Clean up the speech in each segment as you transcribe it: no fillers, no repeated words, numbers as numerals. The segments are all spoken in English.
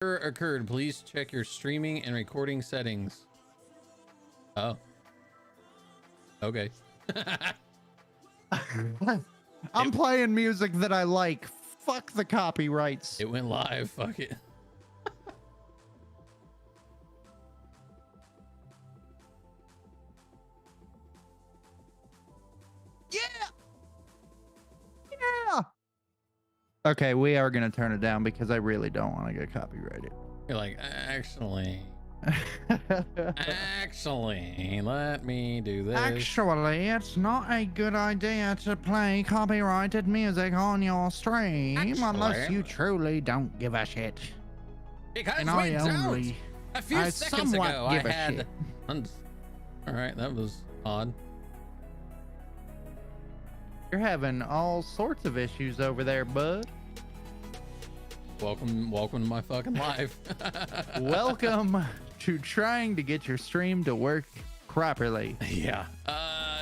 Occurred. Please check your streaming and recording settings. Oh. Okay. I'm playing music that I like. Fuck the copyrights. It went live. Fuck it. Yeah. Yeah. Okay, we are going to turn it down because I really don't want to get copyrighted. You're like, actually, let me do this. Actually, it's not a good idea to play copyrighted music on your stream unless you truly don't give a shit. Because And we I don't. only, A few I seconds somewhat ago, I give a had. shit. All right, that was odd. You're having all sorts of issues over there, bud. Welcome to my fucking life. Welcome to trying to get your stream to work properly. Yeah.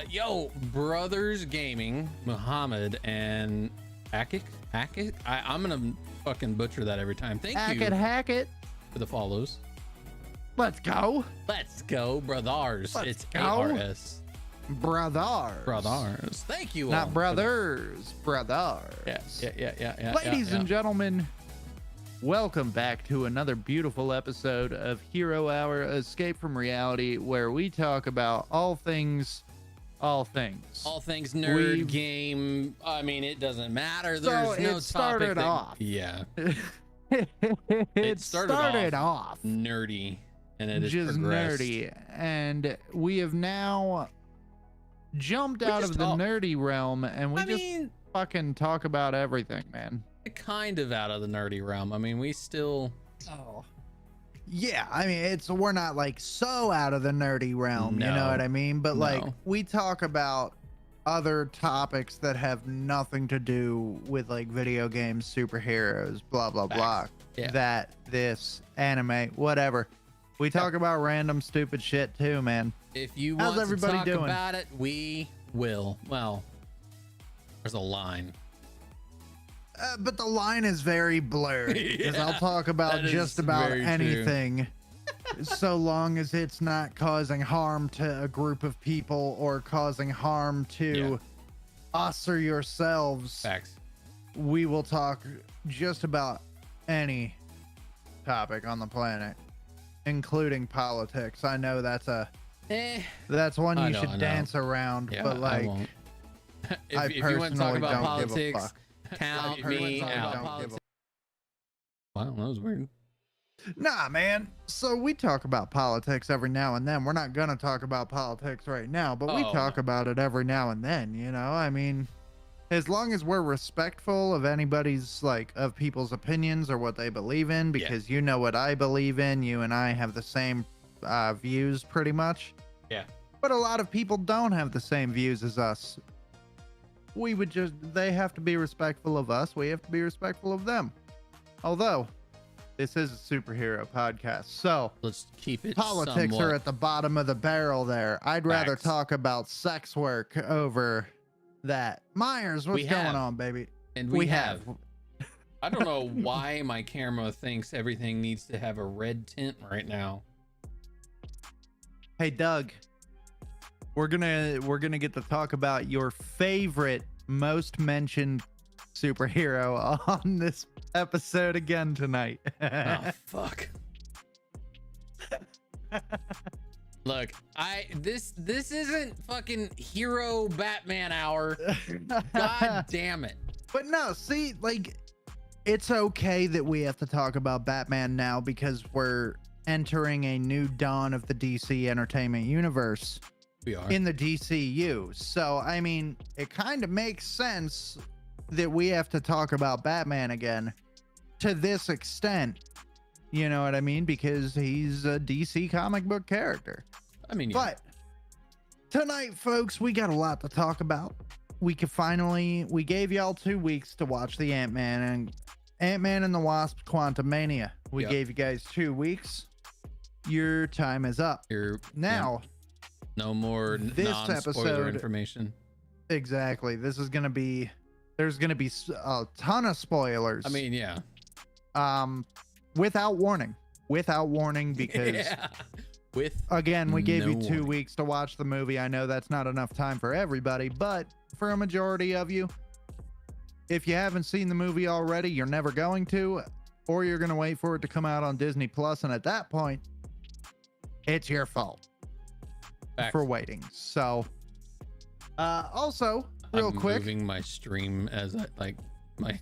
Yo, Brothers Gaming, Muhammad and Akik. I'm gonna fucking butcher that every time. Thank you Hack it. for the follows. Let's go. Let's go, brothers. Let's It's go. ARS. Brothers. Thank you. Not all. brothers. Brothers. Yeah. Ladies and gentlemen, welcome back to another beautiful episode of Hero Hour Escape from Reality, where we talk about all things nerd game. I mean, it doesn't matter. There's no it started topic off. Yeah. It started off nerdy, and it is just progressed. nerdy, and we have now jumped out of the nerdy realm, and we just fucking talk about everything, man. Kind of out of the nerdy realm. I mean, we still. Oh. Yeah, I mean, we're not like so out of the nerdy realm, you know what I mean? But like, we talk about other topics that have nothing to do with like video games, superheroes, blah blah blah. Yeah. That, this, anime, whatever. We talk about random stupid shit too, man. If you How's want everybody to talk doing? about it, we will. Well, there's a line. But the line is very blurred because I'll talk about that is just about very true. anything so long as it's not causing harm to a group of people or causing harm to us or yourselves. Facts. We will talk just about any topic on the planet, including politics. I know that's one I you know, should I know. dance around, Yeah, but I like, won't. I if you want to talk personally about don't give a politics, fuck. count I me personally out. don't give a Wow, that was weird. Nah, man. So we talk about politics every now and then. We're not gonna talk about politics right now, but we talk about it every now and then, you know? I mean, as long as we're respectful of anybody's, like, of people's opinions or what they believe in, because you know what I believe in, you and I have the same views pretty much. Yeah. But a lot of people don't have the same views as us. They have to be respectful of us. We have to be respectful of them. Although, this is a superhero podcast, so Let's keep it. politics somewhat. are at the bottom of the barrel there. I'd rather Facts. talk about sex work over that. Myers, what's We going have. on, baby? And we have. I don't know why my camera thinks everything needs to have a red tint right now. Hey, Doug, we're gonna get to talk about your favorite, most mentioned superhero on this episode again tonight. Oh fuck. Look, this isn't fucking hero Batman hour. God damn it. But no, see, like, it's okay that we have to talk about Batman now because we're entering a new dawn of the DC entertainment universe. We are. In the DCU. So, I mean, it kind of makes sense that we have to talk about Batman again to this extent. You know what I mean? Because he's a DC comic book character. I mean, But tonight, folks, we got a lot to talk about. We gave y'all 2 weeks to watch the Ant-Man and the Wasp Quantumania. We gave you guys 2 weeks. Your time is up. you're Now, no more this non-spoiler episode- information. exactly. There's going to be a ton of spoilers. I mean, yeah. without warning. Without warning, because Yeah. With again, we gave no you 2 warning. weeks to watch the movie. I know that's not enough time for everybody, but for a majority of you, if you haven't seen the movie already, you're never going to, or you're going to wait for it to come out on Disney Plus, and at that point, it's your fault Facts. for waiting. So, also, real I'm quick, moving my stream as I like my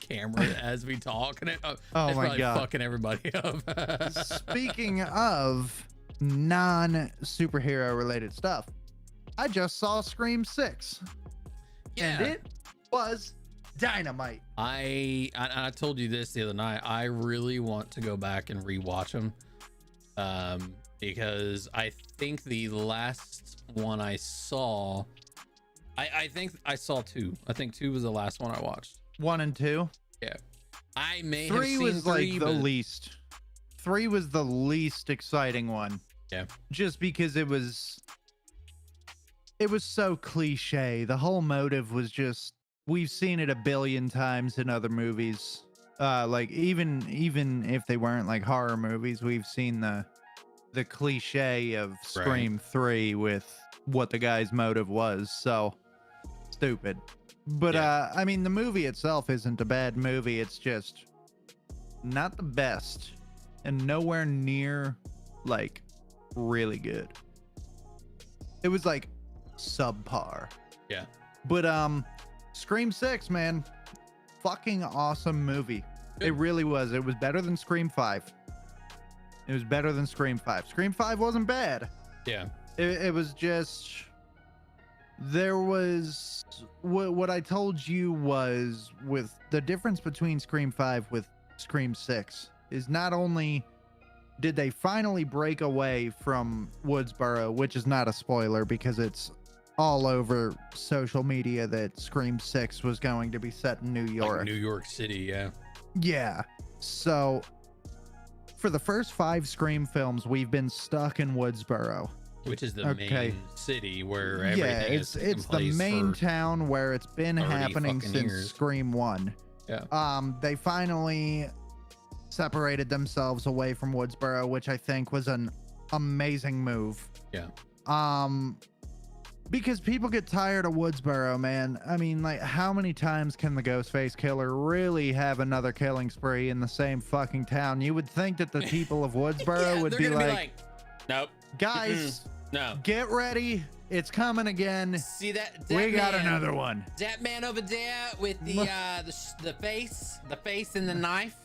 camera as we talk, and it's my probably God. fucking everybody up. speaking of non-superhero related stuff, I just saw Scream 6, yeah, and it was dynamite. I told you this the other night. I really want to go back and rewatch them, because I think the last one I saw, I think I saw 2. I think 2 was the last one I watched. 1 and 2. Yeah, I may 3 have seen was 3, like the but least. 3 was the least exciting one. Yeah. Just because it was so cliche. The whole motive was just, we've seen it a billion times in other movies. Like even if they weren't like horror movies, we've seen the cliche of Scream 3 with what the guy's motive was. So stupid. But Yeah. I mean, the movie itself isn't a bad movie. It's just not the best and nowhere near like really good. It was like subpar. Yeah. But Scream 6, man, fucking awesome movie. Good. It really was. It was better than Scream 5. It was better than Scream 5. Scream 5 wasn't bad. yeah, It was just, there was what I told you was, with the difference between Scream 5 with Scream 6 is not only did they finally break away from Woodsboro, which is not a spoiler because it's all over social media that Scream 6 was going to be set in New York. like New York City. Yeah, Yeah. So for the first 5 Scream films, we've been stuck in Woodsboro. which is the Okay. main city where everything Yeah, is taking it's the place main for- town where it's been 30 happening fucking since years. Scream 1. Yeah. They finally separated themselves away from Woodsboro, which I think was an amazing move. Yeah. Because people get tired of Woodsboro, man. I mean, like, how many times can the Ghostface Killer really have another killing spree in the same fucking town? You would think that the people of Woodsboro Yeah, would they're be gonna like, nope, guys, no. get ready. It's coming again. See that We got man- another one. That man over there with the face and the knife,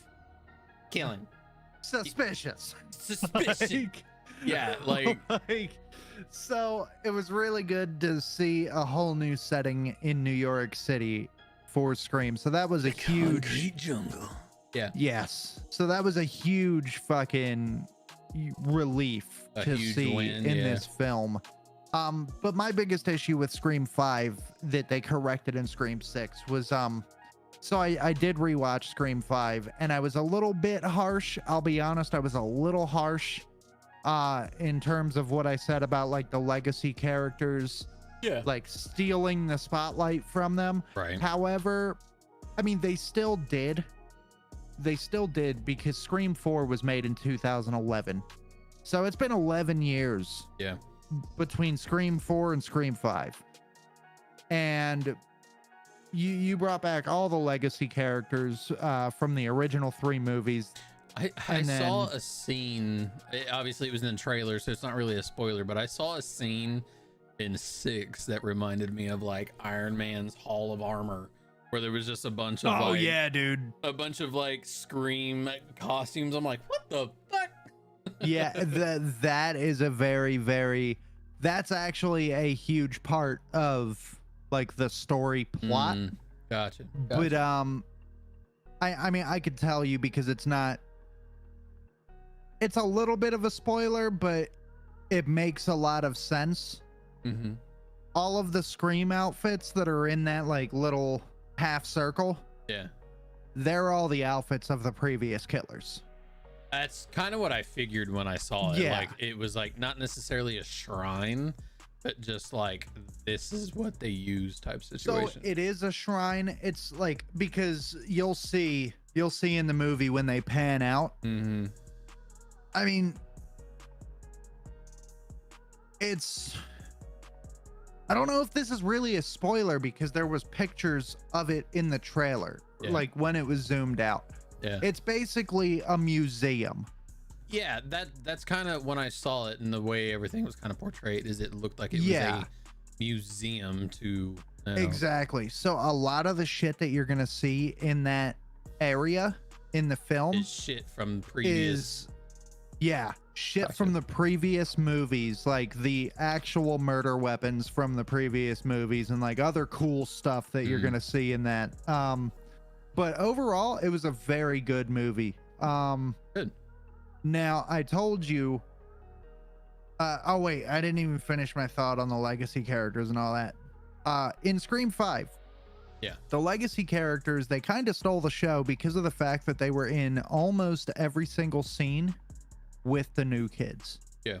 killing. Suspicious. Suspicion. Yeah, like So it was really good to see a whole new setting in New York City for Scream. So that was a huge jungle. Yeah, yes. So that was a huge fucking relief A to huge see win, in yeah. this film. But my biggest issue with Scream 5 that they corrected in Scream 6 was so I did rewatch Scream 5 and I was a little bit harsh. I'll be honest, I was a little harsh in terms of what I said about like the legacy characters, yeah, like stealing the spotlight from them. right. However, I mean, they still did because Scream 4 was made in 2011. So it's been 11 years Yeah, between Scream 4 and Scream 5. And you brought back all the legacy characters from the original 3 movies. I And saw then- a scene. Obviously, it was in the trailer, so it's not really a spoiler. But I saw a scene in 6 that reminded me of like Iron Man's Hall of Armor, where there was just a bunch of dude. a bunch of like Scream costumes. I'm like, what the fuck? Yeah, that is a that's actually a huge part of like the story plot. Gotcha. But I mean, I could tell you because it's a little bit of a spoiler, but it makes a lot of sense. Mm-hmm. All of the Scream outfits that are in that like little half circle, Yeah, they're all the outfits of the previous killers. that's kind of what I figured when I saw it. Yeah. Like it was like not necessarily a shrine, but just like this is what they use type So situation. it is a shrine. It's like, because you'll see you'll see in the movie when they pan out. Mm-hmm. I mean, it's, I don't know if this is really a spoiler because there was pictures of it in the trailer, Yeah. like when it was zoomed out. Yeah. It's basically a museum. Yeah, that's kind of when I saw it and the way everything was kind of portrayed is it looked like it was Yeah. a museum to you know, Exactly. So a lot of the shit that you're gonna see in that area in the film is shit from previous. is, yeah, shit Gotcha. from the previous movies, like the actual murder weapons from the previous movies and like other cool stuff that you're Mhm. gonna see in that. But overall, it was a very good movie. Good. Now I told you. Oh wait, I didn't even finish my thought on the legacy characters and all that. In Scream 5, Yeah. the legacy characters, they kind of stole the show because of the fact that they were in almost every single scene with the new kids. Yeah.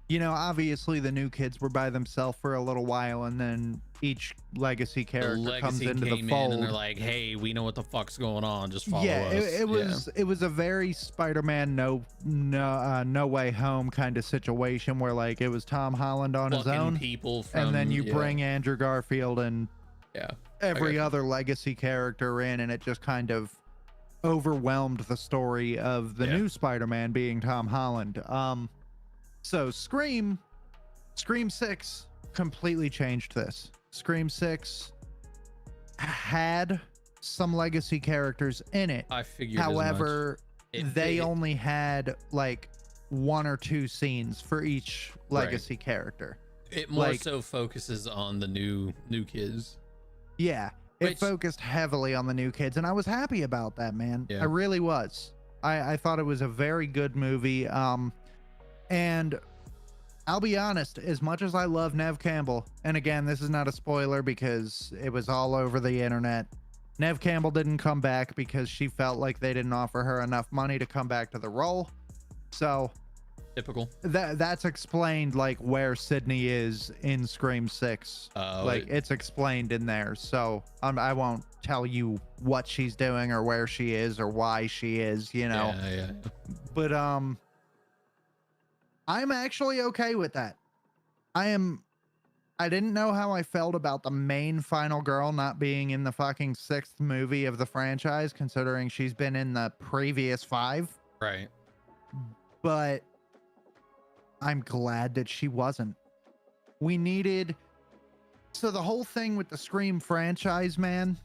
You know, obviously the new kids were by themselves for a little while, and then each legacy The character comes legacy into came the in fold. and they're like, "Hey, we know what the fuck's going on. Just follow Yeah, us." it was a very Spider-Man no way home kind of situation where like it was Tom Holland on his Fucking own, people from, and then you yeah, bring Andrew Garfield and yeah. every got you. other legacy character in, and it just kind of overwhelmed the story of the Yeah. new Spider-Man being Tom Holland. So Scream 6 completely changed this. Scream 6 had some legacy characters in it. I figured. However, as much. they only had like 1 or 2 scenes for each Right. legacy character. it more like- so focuses on the new kids. Yeah, it Which- focused heavily on the new kids, and I was happy about that, man. Yeah. I really was. I thought it was a very good movie. And I'll be honest, as much as I love Nev Campbell, and again, this is not a spoiler because it was all over the internet. Nev Campbell didn't come back because she felt like they didn't offer her enough money to come back to the role. So Typical. that's explained like where Sydney is in Scream 6. Like it's explained in there, so I won't tell you what she's doing or where she is or why she is, you know. Yeah. But I'm actually okay with that. I didn't know how I felt about the main final girl not being in the fucking 6th movie of the franchise, considering she's been in the previous 5, Right. but I'm glad that she wasn't. We needed, so the whole thing with the Scream franchise, man,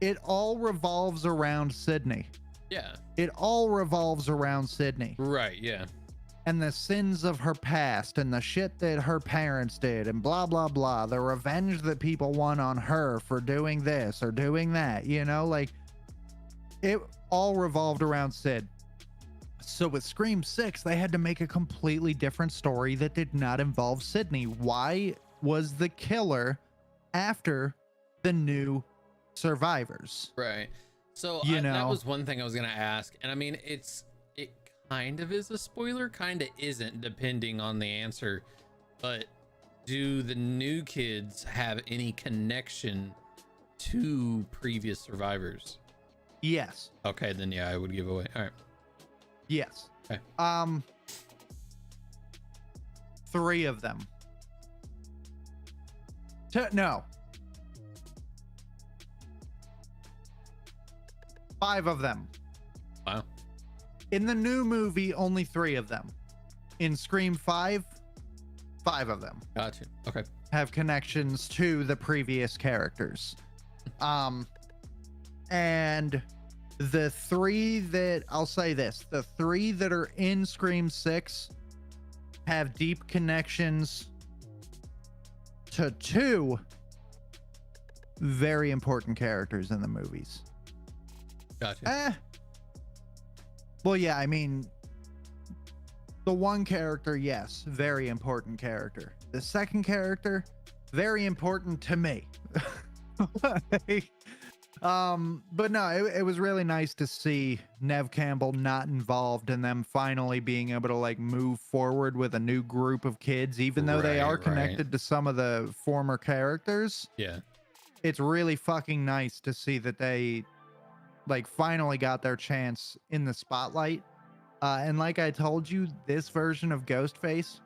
it all revolves around Sydney. Yeah. It all revolves around Sydney Right. Yeah. and the sins of her past and the shit that her parents did and blah, blah, blah. The revenge that people want on her for doing this or doing that, you know, like it all revolved around Sid. So with Scream 6, they had to make a completely different story that did not involve Sydney. Why was the killer after the new survivors? Right. So You that know. was one thing I was gonna ask, and I mean, it kind of is a spoiler, kind of isn't, depending on the answer. But do the new kids have any connection to previous survivors? Yes. Okay, then yeah, I would give away. All right. Yes. Okay. 3 of them. No. 5 of them. Wow. In the new movie, only 3 of them. In Scream 5, 5 of them Gotcha. Okay. have connections to the previous characters. And the 3 that, I'll say this, the 3 that are in Scream 6 have deep connections to 2 very important characters in the movies. Gotcha. Well, yeah, I mean, the one character, yes, very important character. The second character, very important to me. But no, it was really nice to see Nev Campbell not involved and them finally being able to like move forward with a new group of kids, even though they Right, are right. connected to some of the former characters. Yeah. It's really fucking nice to see that they like finally got their chance in the spotlight. And like I told you, this version of Ghostface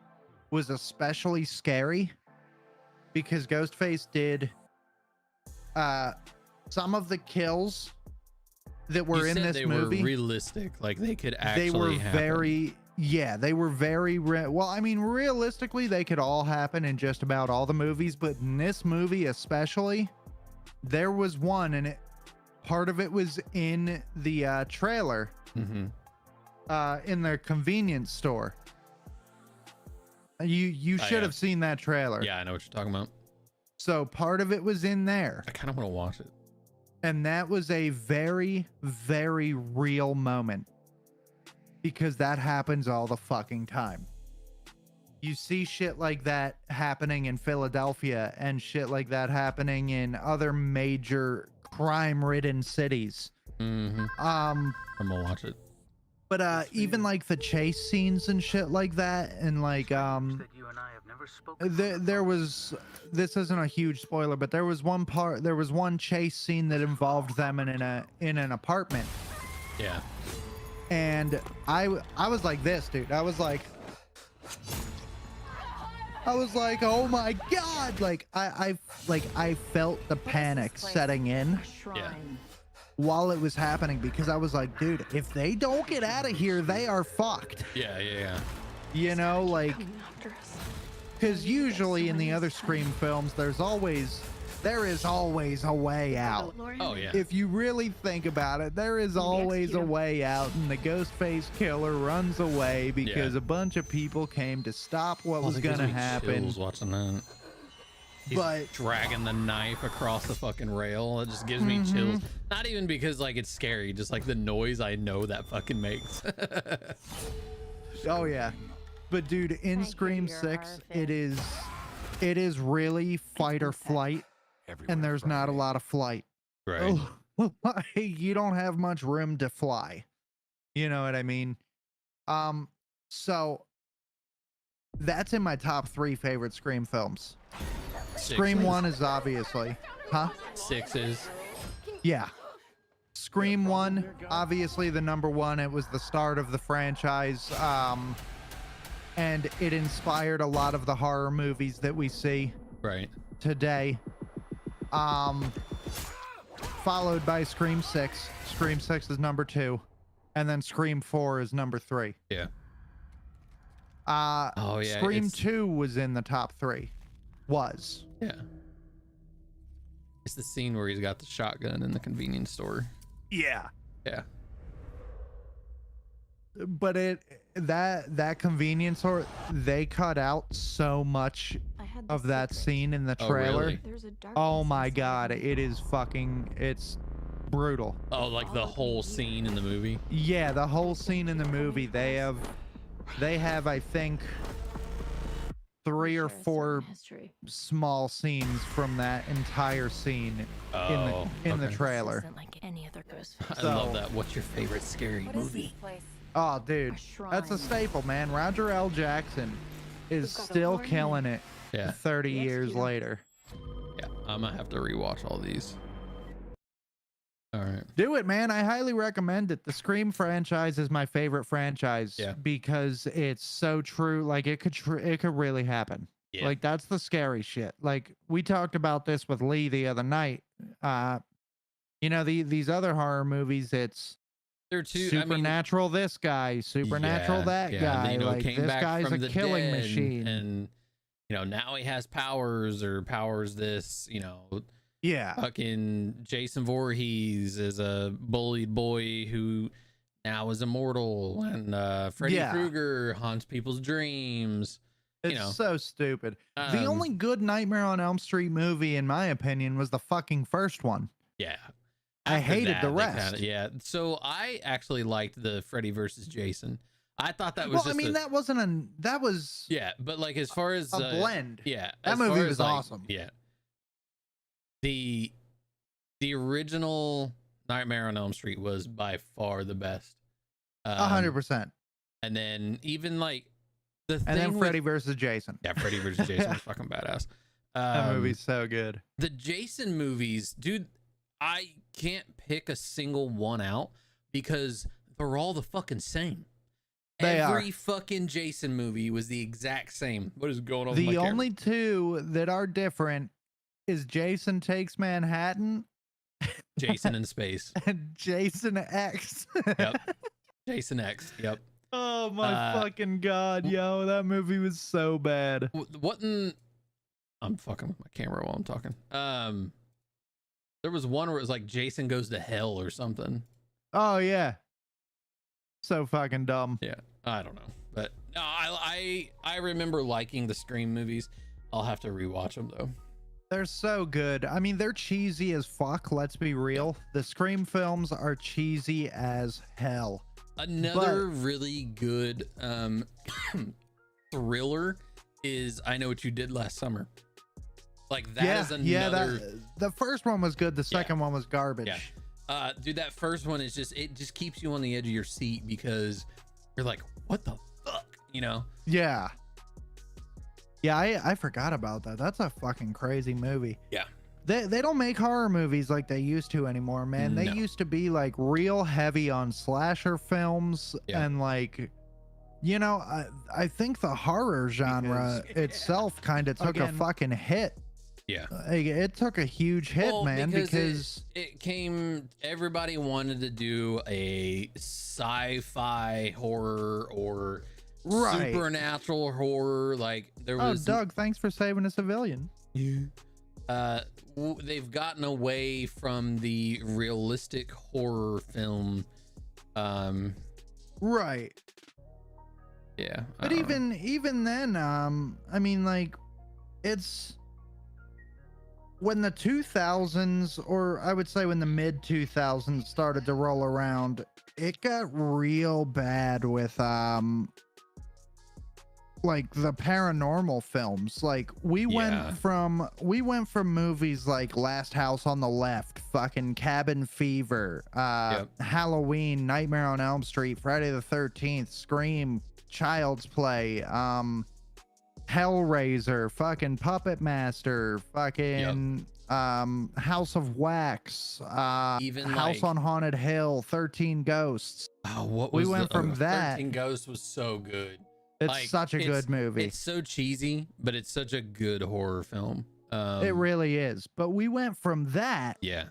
was especially scary because Ghostface did some of the kills that were You in said this they movie. were realistic, like they could actually They were happen. very, yeah, they were very well, I mean, realistically they could all happen in just about all the movies, but in this movie especially, there was one, and part of it was in the trailer, Mm-hmm. in the convenience store. You Oh, should yeah. have seen that trailer. Yeah, I know what you're talking about. So part of it was in there, I kind of want to watch it. and that was a very, very real moment because that happens all the fucking time. You see shit like that happening in Philadelphia and shit like that happening in other major crime-ridden cities. Mm-hmm. Um, I'm gonna watch it. but even like the chase scenes and shit like that, and like there was, this isn't a huge spoiler, but there was one chase scene that involved them in an apartment, Yeah. and I was like this, dude. I was like, oh my god, like I felt the panic setting in Yeah. while it was happening, because I was like, dude, if they don't get out of here, they are fucked. Yeah. You know, like, Coming after us. because usually in the other Scream films, there is always a way out. Oh yeah. If you really think about it, there is always a way out, and the Ghostface killer runs away because Yeah. a bunch of people came to stop what was that gives gonna me happen. chills watching that. He's But dragging the knife across the fucking rail. It just gives me Mm-hmm. chills. Not even because like it's scary, just like the noise I know that fucking makes. oh yeah, but dude, in I hear Scream you're a 6, horror it is really fight or flight, and there's not a lot of flight. Right. Oh, you don't have much room to fly. You know what I mean? So that's in my top 3 favorite Scream films. Scream Sixes. 1 is obviously, huh? Sixes. Yeah. Scream 1, obviously the number 1. It was the start of the franchise. And it inspired a lot of the horror movies that we see Right. today. Followed by Scream 6. Scream 6 is number 2, and then Scream 4 is number 3. Yeah. Oh yeah, Scream it's- 2 was in the top 3. Was. Yeah. It's the scene where he's got the shotgun in the convenience store. Yeah. Yeah. But that convenience store, they cut out so much I had the of that secret. scene in the Oh, trailer. really? There's a darkness Oh my inside god, me. it is fucking, it's brutal. Oh, like the whole scene in the movie. Yeah, the whole scene in the movie, they have I think 3 or Share a certain 4 history. small scenes from that entire scene Oh, in the okay. trailer. This isn't like any other ghost I love So- that. What's your favorite scary What is movie? this place? Oh, dude, A that's a shrine. staple, man. Roger L. Jackson is We've got a still warning. killing it Yeah. 30 Yes, years Peter. later. Yeah. I'm gonna have to rewatch all these. All right. Do it, man. I highly recommend it. The Scream franchise is my favorite franchise Yeah. because it's so true. Like it could really happen. Yeah. Like that's the scary shit. Like we talked about this with Lee the other night. You know, these other horror movies, it's They're too. supernatural this guy, supernatural that guy. You know, like came this back guy's from a the killing dead, machine. and you know now he has powers or powers this. You know, yeah. fucking Jason Voorhees is a bullied boy who now is immortal, and Freddy Yeah. Krueger haunts people's dreams. It's know. so stupid. The Um, only good Nightmare on Elm Street movie, in my opinion, was the fucking first one. Yeah. I After hated the they rest. yeah. So I actually liked the Freddy versus Jason. I thought that was Well, just I mean, that wasn't that was yeah, but like as far as a blend. yeah, That as far movie as, was like, awesome. Yeah. The original Nightmare on Elm Street was by far the best. 100%. And then even like the thing And then with- Freddy versus Jason. yeah, Freddy versus Jason was fucking badass. That movie's so good. The Jason movies, dude, I can't pick a single one out because they're all the fucking same. They Every are. fucking Jason movie was the exact same. What is going on with my The camera? only two that are different is Jason Takes Manhattan Jason in space. and Jason X. Yep. Jason X. Yep. Oh my Uh, fucking god, yo, that movie was so bad. What in... I'm fucking with my camera while I'm talking. There was one where it was like Jason Goes to Hell or something. Oh yeah. So fucking dumb. Yeah, I don't know, but no, I remember liking the Scream movies. I'll have to rewatch them though. They're so good. I mean, they're cheesy as fuck, let's be real. The Scream films are cheesy as hell. Another really good thriller is I Know What You Did Last Summer. Like that is another. The first one was good, the second one was garbage. Yeah. Dude, that first one is it just keeps you on the edge of your seat because you're like, what the fuck, you know? Yeah. Yeah, I forgot about that. That's a fucking crazy movie. Yeah. They don't make horror movies like they used to anymore, man. They No. used to be like real heavy on slasher films Yeah. and like, you know, I think the horror genre itself kind of took a fucking hit. Yeah. It took a huge hit, Well, man, because everybody wanted to do a sci-fi horror or Right. supernatural horror. Like there oh, was Doug, thanks for saving a civilian. they've gotten away from the realistic horror film. Right. Yeah. But even then, I mean, like, it's when the 2000s, or I would say when the mid 2000s started to roll around, it got real bad with like the paranormal films. Like we Yeah. went from movies like Last House on the Left, fucking Cabin Fever, Halloween, Nightmare on Elm Street, Friday the 13th, Scream, Child's Play, Hellraiser, fucking Puppet Master, fucking House of Wax, Even House like- on Haunted Hill, 13 Ghosts. Oh, what we was went from that- 13 Ghosts was so good. It's Like, such a good movie. It's so cheesy, but it's such a good horror film. It really is. But we went from that Yeah.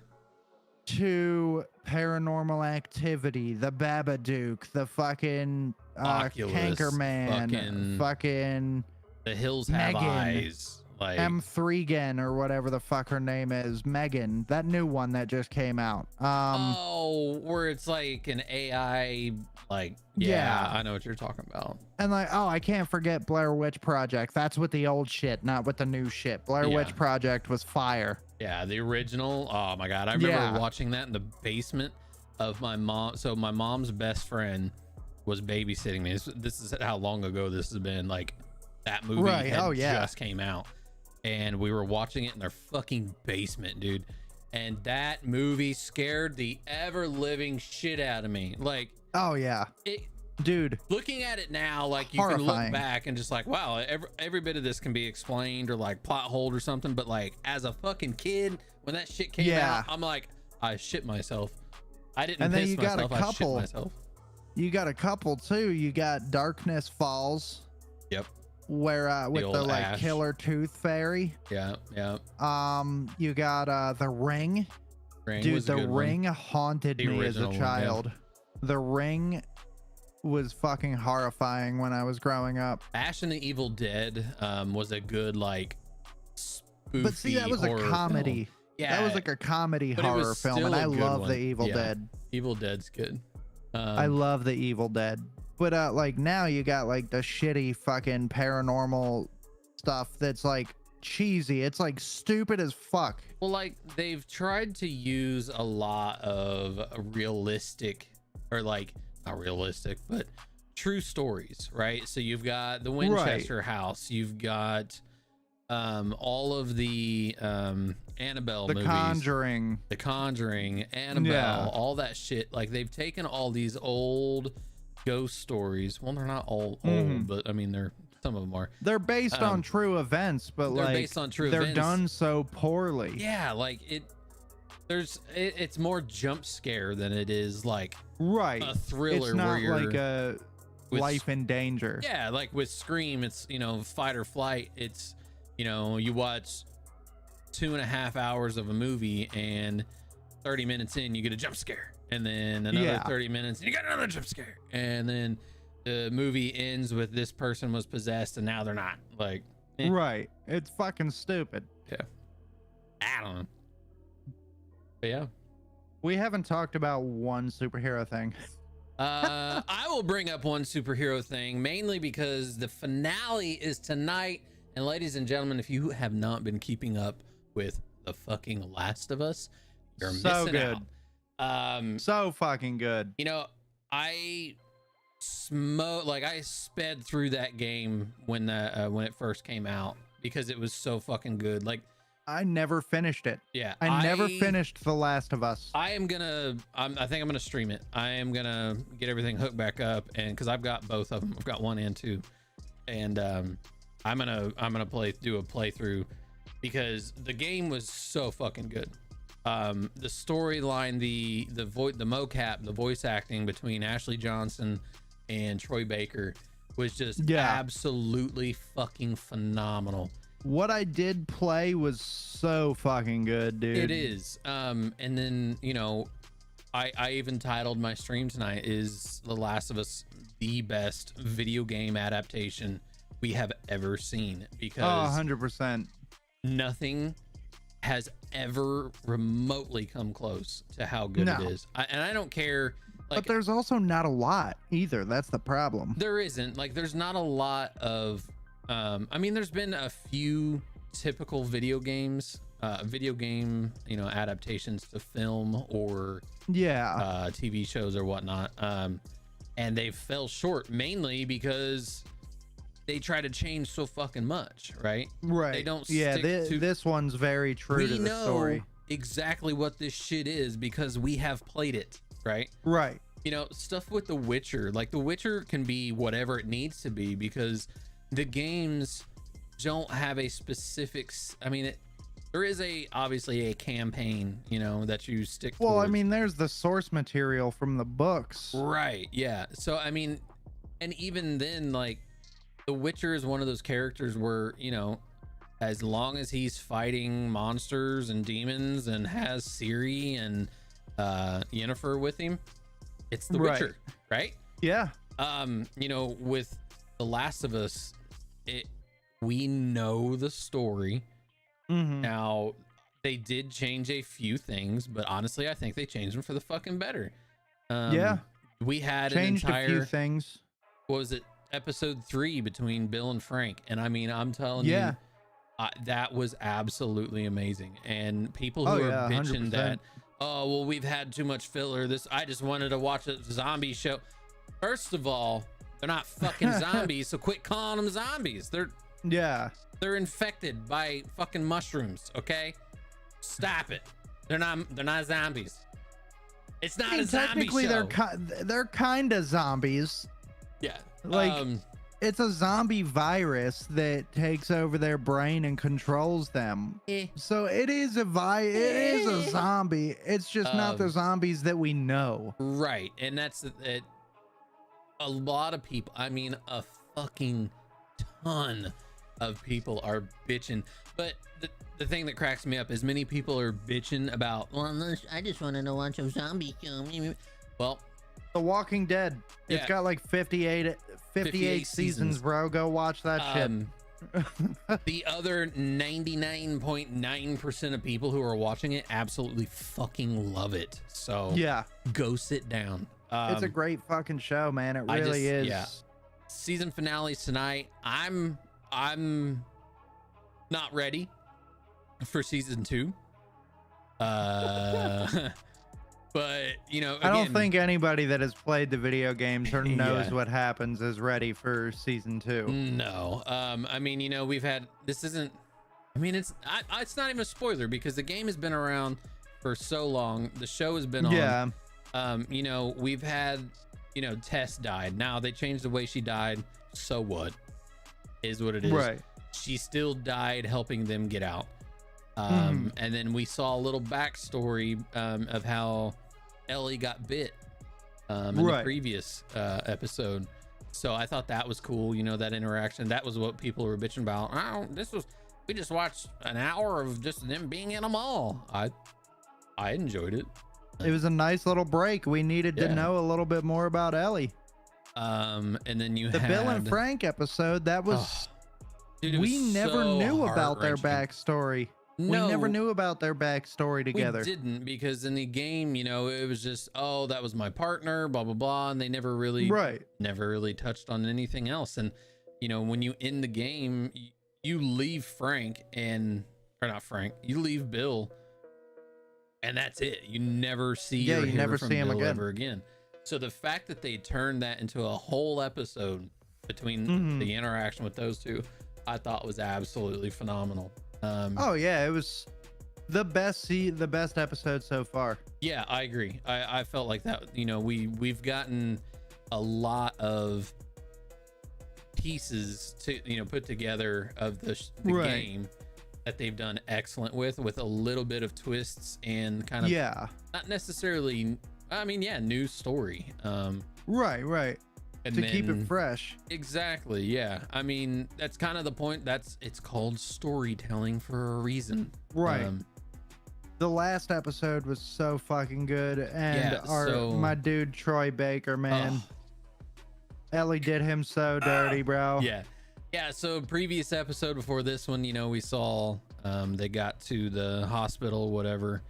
to Paranormal Activity, The Babadook, the fucking Oculus, Cankerman, fucking The Hills Have Megan. Eyes. Like M3gen or whatever the fuck her name is, Megan, that new one that just came out. where it's like an AI, like Yeah. I know what you're talking about. And like, oh, I can't forget Blair Witch Project. That's with the old shit, not with the new shit. Blair Yeah. Witch Project was fire. Yeah, the original. Oh my god, I remember Yeah. watching that in the basement of my mom. So my mom's best friend was babysitting me. This is how long ago this has been. Like that movie Right. had Oh, yeah. just came out, and we were watching it in their fucking basement, dude. And that movie scared the ever living shit out of me. Like Oh yeah, it. dude. Looking at it now, like you can Horrifying. look back and just like, wow, every bit of this can be explained or like plot hold or something. But like as a fucking kid, when that shit came Yeah. out, I'm like, I shit myself. I didn't And then piss you got a myself. I shit couple- myself. You got a couple too. You got Darkness Falls, Yep. where with old the like Ash. killer tooth fairy. Yeah. Yeah. You got the Ring. Ring Dude, was a the good one. Ring haunted The me as a original one, yeah. child. The Ring was fucking horrifying when I was growing up. Ash and the Evil Dead was a good like spoofy But see, that was a horror comedy. film. Yeah, That was like a comedy but it was horror film, still and a I good love one. the Evil Yeah. Dead. Evil Dead's good. I love the Evil Dead. But like now you got like the shitty fucking paranormal stuff that's like cheesy. It's like stupid as fuck. Well, like they've tried to use a lot of realistic, or like not realistic, but true stories, right? So you've got the Winchester house, you've got all of the Annabelle The movies, Conjuring. The Conjuring, Annabelle, Yeah. all that shit. Like they've taken all these old ghost stories. Well, they're not all old, but I mean they're some of them are. They're based on true events, but they're like based on true they're events. done so poorly. Yeah, like it's more jump scare than it is like Right. a thriller It's not where you're like a with- life in danger. yeah, like with Scream, it's, you know, fight or flight. It's, you know, you watch 2.5 hours of a movie and 30 minutes in you get a jump scare, and then another Yeah. 30 minutes and you got another jump scare, and then the movie ends with this person was possessed and now they're not. Like, eh. Right. It's fucking stupid. I don't know. But yeah. We haven't talked about one superhero thing. I will bring up one superhero thing, mainly because the finale is tonight. And ladies and gentlemen, if you have not been keeping up with the fucking Last of Us, you're So missing good. out. So fucking good. You know, I sped through that game when it first came out because it was so fucking good. Like, I never finished it. yeah, I never finished The Last of Us. I think I'm gonna stream it. I am gonna get everything hooked back up, and because I've got both of them, I've got 1 and 2, and I'm gonna do a playthrough because the game was so fucking good. The storyline, the mocap, the voice acting between Ashley Johnson and Troy Baker was just absolutely fucking phenomenal. What I did play was so fucking good, dude. It is. And then, you know, I even titled my stream tonight, is The Last of Us the best video game adaptation we have ever seen? Because 100%. nothing has ever remotely come close to how good it is. And I don't care. Like, But there's also not a lot either. That's the problem. there isn't. Like, there's not a lot of I mean, there's been a few typical video game, you know, adaptations to film or Yeah. TV shows or whatnot, and they fell short mainly because they try to change so fucking much, right? Right. They don't Yeah, stick to. this one's very true to We the know story. exactly what this shit is because we have played it, right? Right. You know, stuff with The Witcher, like The Witcher can be whatever it needs to be because the games don't have a specific there is obviously a campaign, you know, that you stick Well, I towards. mean, there's the source material from the books. Right, yeah. So I mean, and even then, like, The Witcher is one of those characters where, you know, as long as he's fighting monsters and demons and has Ciri and Yennefer with him, it's The Right. Witcher, right? Yeah. You know, with The Last of Us, we know the story. Mm-hmm. Now, they did change a few things, but honestly, I think they changed them for the fucking better. Yeah. We had Changed an a few entire, things. what was it, episode 3 between Bill and Frank, and I mean, I'm telling Yeah. you, that was absolutely amazing. And people Oh, who are yeah, bitching 100%. that, oh well, we've had too much filler, I just wanted to watch a zombie show. First of all, they're not fucking zombies, so quit calling them zombies. Yeah. They're infected by fucking mushrooms, okay? Stop it. They're not zombies. It's not I mean, a zombie technically, show. they're kind of zombies. Yeah. Like, it's a zombie virus that takes over their brain and controls them. So it is it is a zombie. It's just not the zombies that we know. right. And that's it. A lot of people, I mean, a fucking ton of people are bitching. But the thing that cracks me up is many people are bitching about, well, I just wanted to watch a zombie show. Well, The Walking Dead. It's Yeah. got like 58 seasons, bro. Go watch that shit. The other 99.9% of people who are watching it absolutely fucking love it. So Yeah. go sit down. It's a great fucking show, man. It really is. Yeah. Season finales tonight. I'm not ready for season 2. But you know, I don't again, think anybody that has played the video games or knows Yeah. what happens is ready for season 2. No. I mean, you know, we've had, this isn't, I mean, it's not even a spoiler because the game has been around for so long. The show has been on. Yeah. You know, we've had, you know, Tess died. Now they changed the way she died. So what? Is what it is. Right. She still died helping them get out. And then we saw a little backstory of how Ellie got bit in the previous episode. So I thought that was cool, you know, that interaction. That was what people were bitching about. Oh, we just watched an hour of just them being in a mall. I enjoyed it. It was a nice little break. We needed to know a little bit more about Ellie. And then you the had Bill and Frank episode. That was, dude, it we was never so knew about their heart-wrenching. backstory. No, we never knew about their backstory together. We didn't, because in the game, you know, it was just, oh, that was my partner, blah blah blah, and they never really touched on anything else. And you know, when you end the game, you leave Frank you leave Bill, and that's it. You never see or hear from Bill ever again. So the fact that they turned that into a whole episode between the interaction with those two, I thought was absolutely phenomenal. Oh yeah, it was the best episode so far. Yeah, I agree. I felt like that, you know, we've gotten a lot of pieces to, you know, put together of the game that they've done excellent with a little bit of twists and kind of not necessarily, I mean, new story. Right. And to keep it fresh. Exactly. Yeah. I mean, that's kind of the point. It's called storytelling for a reason. Right. The last episode was so fucking good. And my dude, Troy Baker, man, Ellie did him so dirty, bro. Yeah. Yeah. So previous episode before this one, you know, we saw, they got to the hospital, whatever.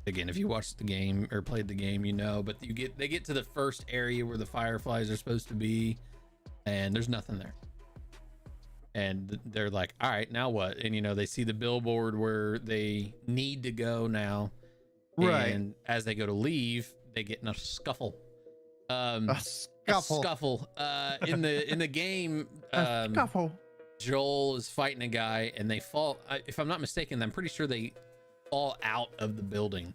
Again, if you watched the game or played the game, you know, but they get to the first area where the fireflies are supposed to be, and there's nothing there. And they're like, all right, now what? And you know, they see the billboard where they need to go now. Right. And as they go to leave, they get in a scuffle. A scuffle. In the game, scuffle. Joel is fighting a guy, and they fall. If I'm not mistaken, I'm pretty sure they fall out of the building.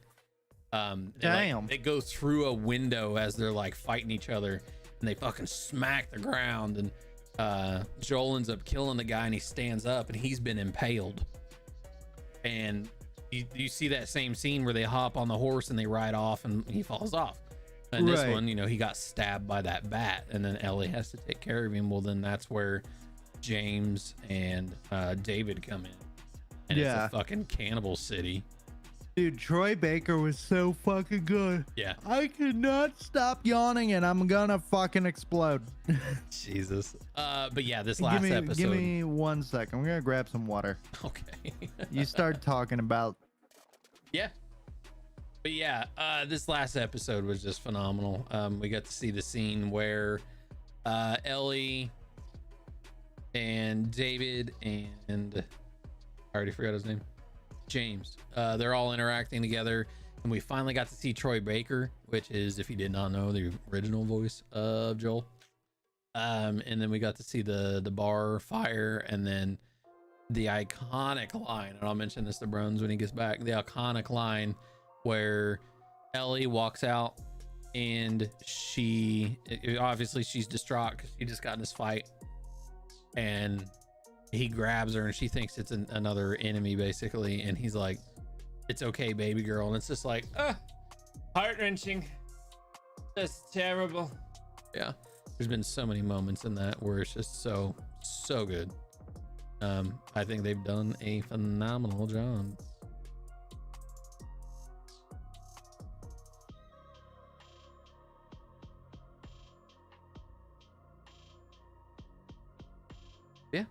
Damn. They go through a window as they're like fighting each other, and they fucking smack the ground, and Joel ends up killing the guy, and he stands up, and he's been impaled. And you see that same scene where they hop on the horse and they ride off, and he falls off. And this one, you know, he got stabbed by that bat, and then Ellie has to take care of him. Well, then that's where James and David come in. And it's a fucking cannibal city. Dude, Troy Baker was so fucking good. Yeah. I cannot stop yawning, and I'm gonna fucking explode. Jesus. But yeah, this last episode. Give me 1 second. I'm gonna grab some water. Okay. You start talking about. Yeah. But yeah, this last episode was just phenomenal. We got to see the scene where Ellie and David and I already forgot his name. James. They're all interacting together, and we finally got to see Troy Baker, which is, if you did not know, the original voice of Joel. And then we got to see the bar fire, and then the iconic line, and I'll mention this to Bruns when he gets back, the iconic line where Ellie walks out, and obviously she's distraught because she just got in this fight, and he grabs her, and she thinks it's another enemy, basically, and he's like, "It's okay, baby girl," and it's just like, heart-wrenching. That's terrible. Yeah, there's been so many moments in that where it's just so good. I think they've done a phenomenal job. Yeah.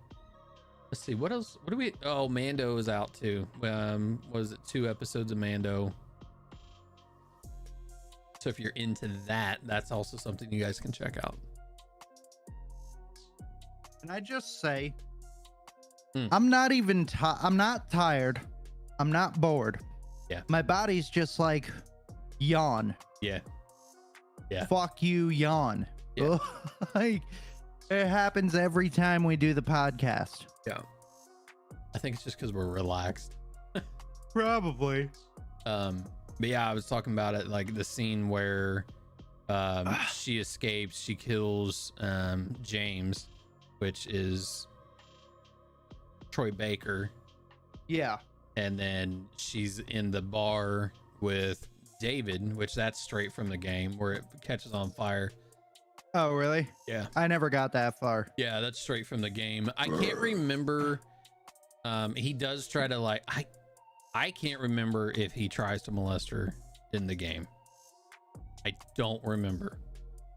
Let's see, what else? What do we? Oh, Mando is out too. Was it 2 episodes of Mando? So if you're into that, that's also something you guys can check out. Can I just say, I'm not even I'm not tired. I'm not bored. Yeah. My body's just like, yawn. Yeah. Yeah. Fuck you, yawn. Yeah. Like, it happens every time we do the podcast. Yeah. I think it's just because we're relaxed. Probably. But yeah, I was talking about it, like the scene where she escapes, she kills James, which is Troy Baker. Yeah. And then she's in the bar with David, which that's straight from the game where it catches on fire. Oh, really? Yeah. I never got that far. Yeah, that's straight from the game. I can't remember. He does try to like, I can't remember if he tries to molest her in the game. I don't remember.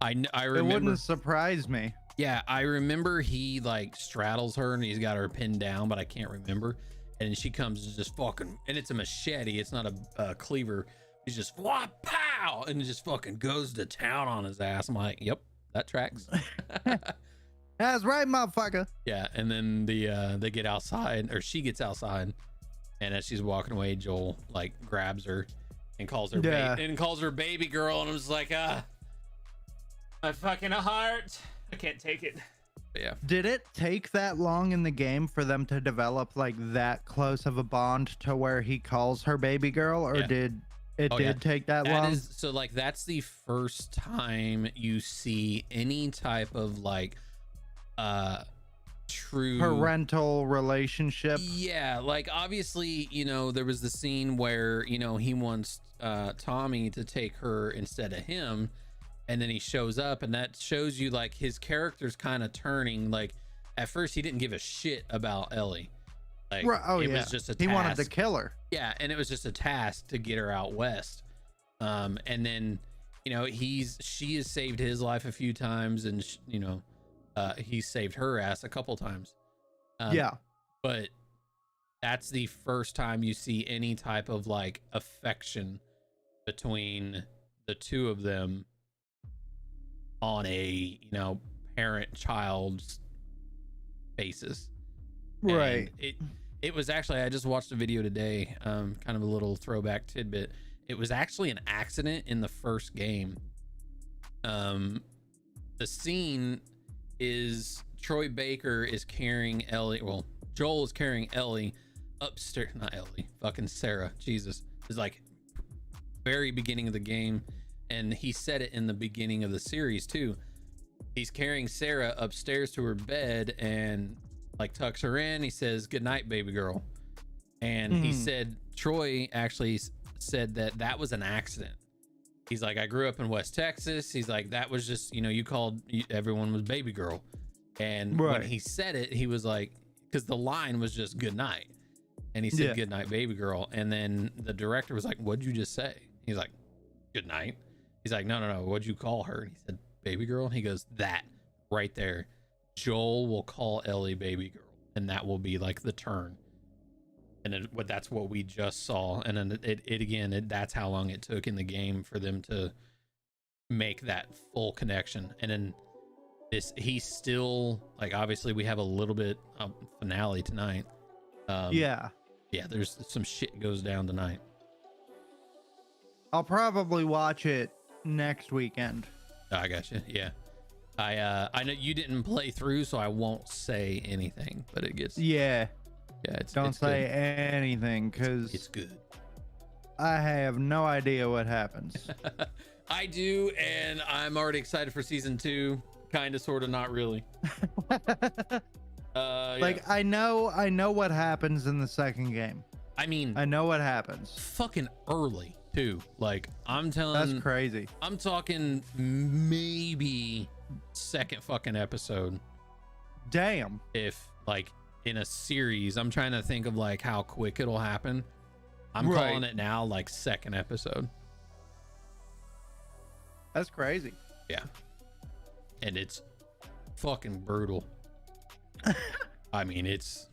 I remember. It wouldn't surprise me. Yeah, I remember he like straddles her and he's got her pinned down, but I can't remember. And she comes and just fucking, and it's a machete. It's not a cleaver. He's just whop pow, and it just fucking goes to town on his ass. I'm like, yep, that tracks. That's right, motherfucker. Yeah, and then they get outside, or she gets outside, and as she's walking away, Joel like grabs her and calls her baby girl, and I was like, my fucking heart, I can't take it. But yeah. Did it take that long in the game for them to develop like that close of a bond to where he calls her baby girl, or Yeah. did it take that That long? is, so like that's the first time you see any type of like true Parental relationship. Yeah, like obviously, you know, there was the scene where, you know, he wants Tommy to take her instead of him, and then he shows up, and that shows you like his character's kind of turning. Like at first he didn't give a shit about Ellie. Like it was just a task. He wanted to kill her. Yeah, and it was just a task to get her out west. And then, you know, she has saved his life a few times, and you know, he saved her ass a couple times. Yeah. But that's the first time you see any type of like affection between the two of them on a, you know, parent-child's basis. Right. And it was actually, I just watched a video today, kind of a little throwback tidbit. It was actually an accident in the first game. The scene is Troy Baker is carrying Ellie. Well, Joel is carrying Ellie upstairs. Not Ellie, fucking Sarah. Jesus. It's like very beginning of the game. And he said it in the beginning of the series too. He's carrying Sarah upstairs to her bed and like tucks her in. He says, "Good night, baby girl." And he said, Troy actually said that was an accident. He's like, "I grew up in West Texas." He's like, "That was just, you know, you called everyone was baby girl." And when he said it, he was like, because the line was just "good night," and he said, "Good night, baby girl." And then the director was like, "What'd you just say?" He's like, "Good night." He's like, no, what'd you call her?" And he said, "Baby girl." And he goes, "That right there, Joel will call Ellie baby girl, and that will be like the turn." And that's what we just saw. And then that's how long it took in the game for them to make that full connection. And then he's still like, obviously we have a little bit of finale tonight. Yeah, there's some shit goes down tonight. I'll probably watch it next weekend. Oh, I got you. Yeah. I know you didn't play through, so I won't say anything, but it gets Don't it's say good. anything, because It's good. I have no idea what happens. I do, and I'm already excited for season 2. Kind of, sort of, not really. Like I know what happens in the second game. I mean, I know what happens. fucking early too. Like I'm telling, That's crazy. I'm talking maybe second fucking episode. Damn. If like in a series, I'm trying to think of like how quick it'll happen. I'm Right. calling it now like second episode. That's crazy. Yeah. And it's fucking brutal. I mean, it's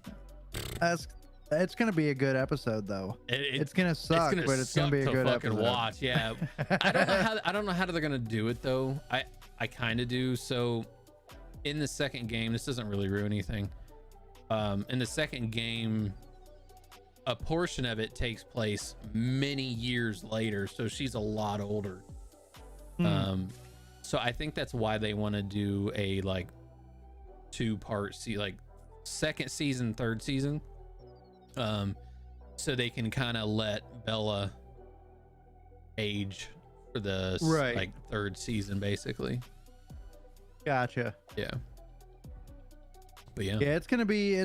Gonna be a good episode though. It's gonna suck, but it's gonna be a good fucking episode. watch. Yeah. I don't know how they're gonna do it though. I kind of do. So in the second game, this doesn't really ruin anything. In the second game, a portion of it takes place many years later, so she's a lot older. So I think that's why they want to do a like 2-part like second season, third season, so they can kind of let Bella age for the like third season, basically. Gotcha. Yeah. But yeah, Yeah, it's gonna be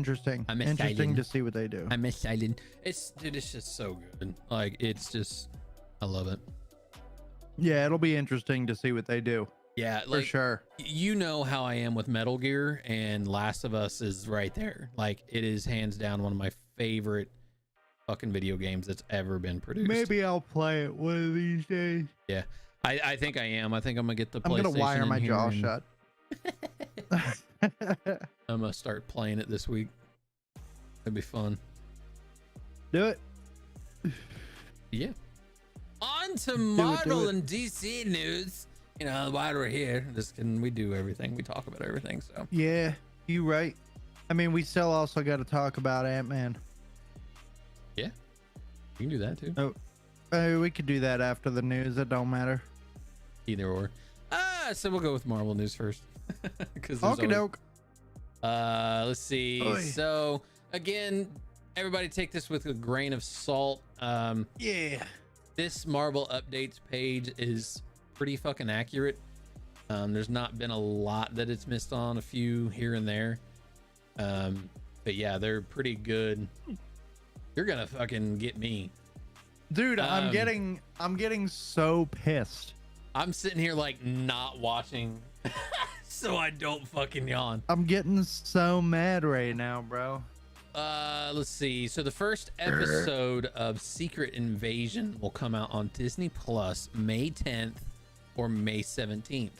Interesting. I'm Interesting excited. to see what they do. I'm excited. It's just so good. Like it's just, I love it. Yeah, it'll be interesting to see what they do. Yeah, For like sure. you know how I am with Metal Gear, and Last of Us is right there. Like it is hands down one of my favorite fucking video games that's ever been produced. Maybe I'll play it one of these days. Yeah, I think I am. I think I'm gonna get the I'm PlayStation. gonna wire in my here jaw and shut. I'm gonna start playing it this week. It'd be fun. Do it. Yeah. On to do Marvel it. and DC news. You know, while we're here, we do everything. We talk about everything. So Yeah, you right. I mean, we still also got to talk about Ant-Man. yeah, you can do that too. We could do that after the news. It don't matter. Either or. So we'll go with Marvel news first. Because Okie doke. let's see. Oy. So again, everybody take this with a grain of salt. Yeah. This Marvel updates page is pretty fucking accurate. There's not been a lot that it's missed on, a few here and there. But yeah, they're pretty good. You're gonna fucking get me. Dude, I'm Um, getting so pissed. I'm sitting here like not watching so I don't fucking yawn. I'm getting so mad right now, bro. Let's see. So the first episode of Secret Invasion will come out on Disney Plus May 10th or May 17th.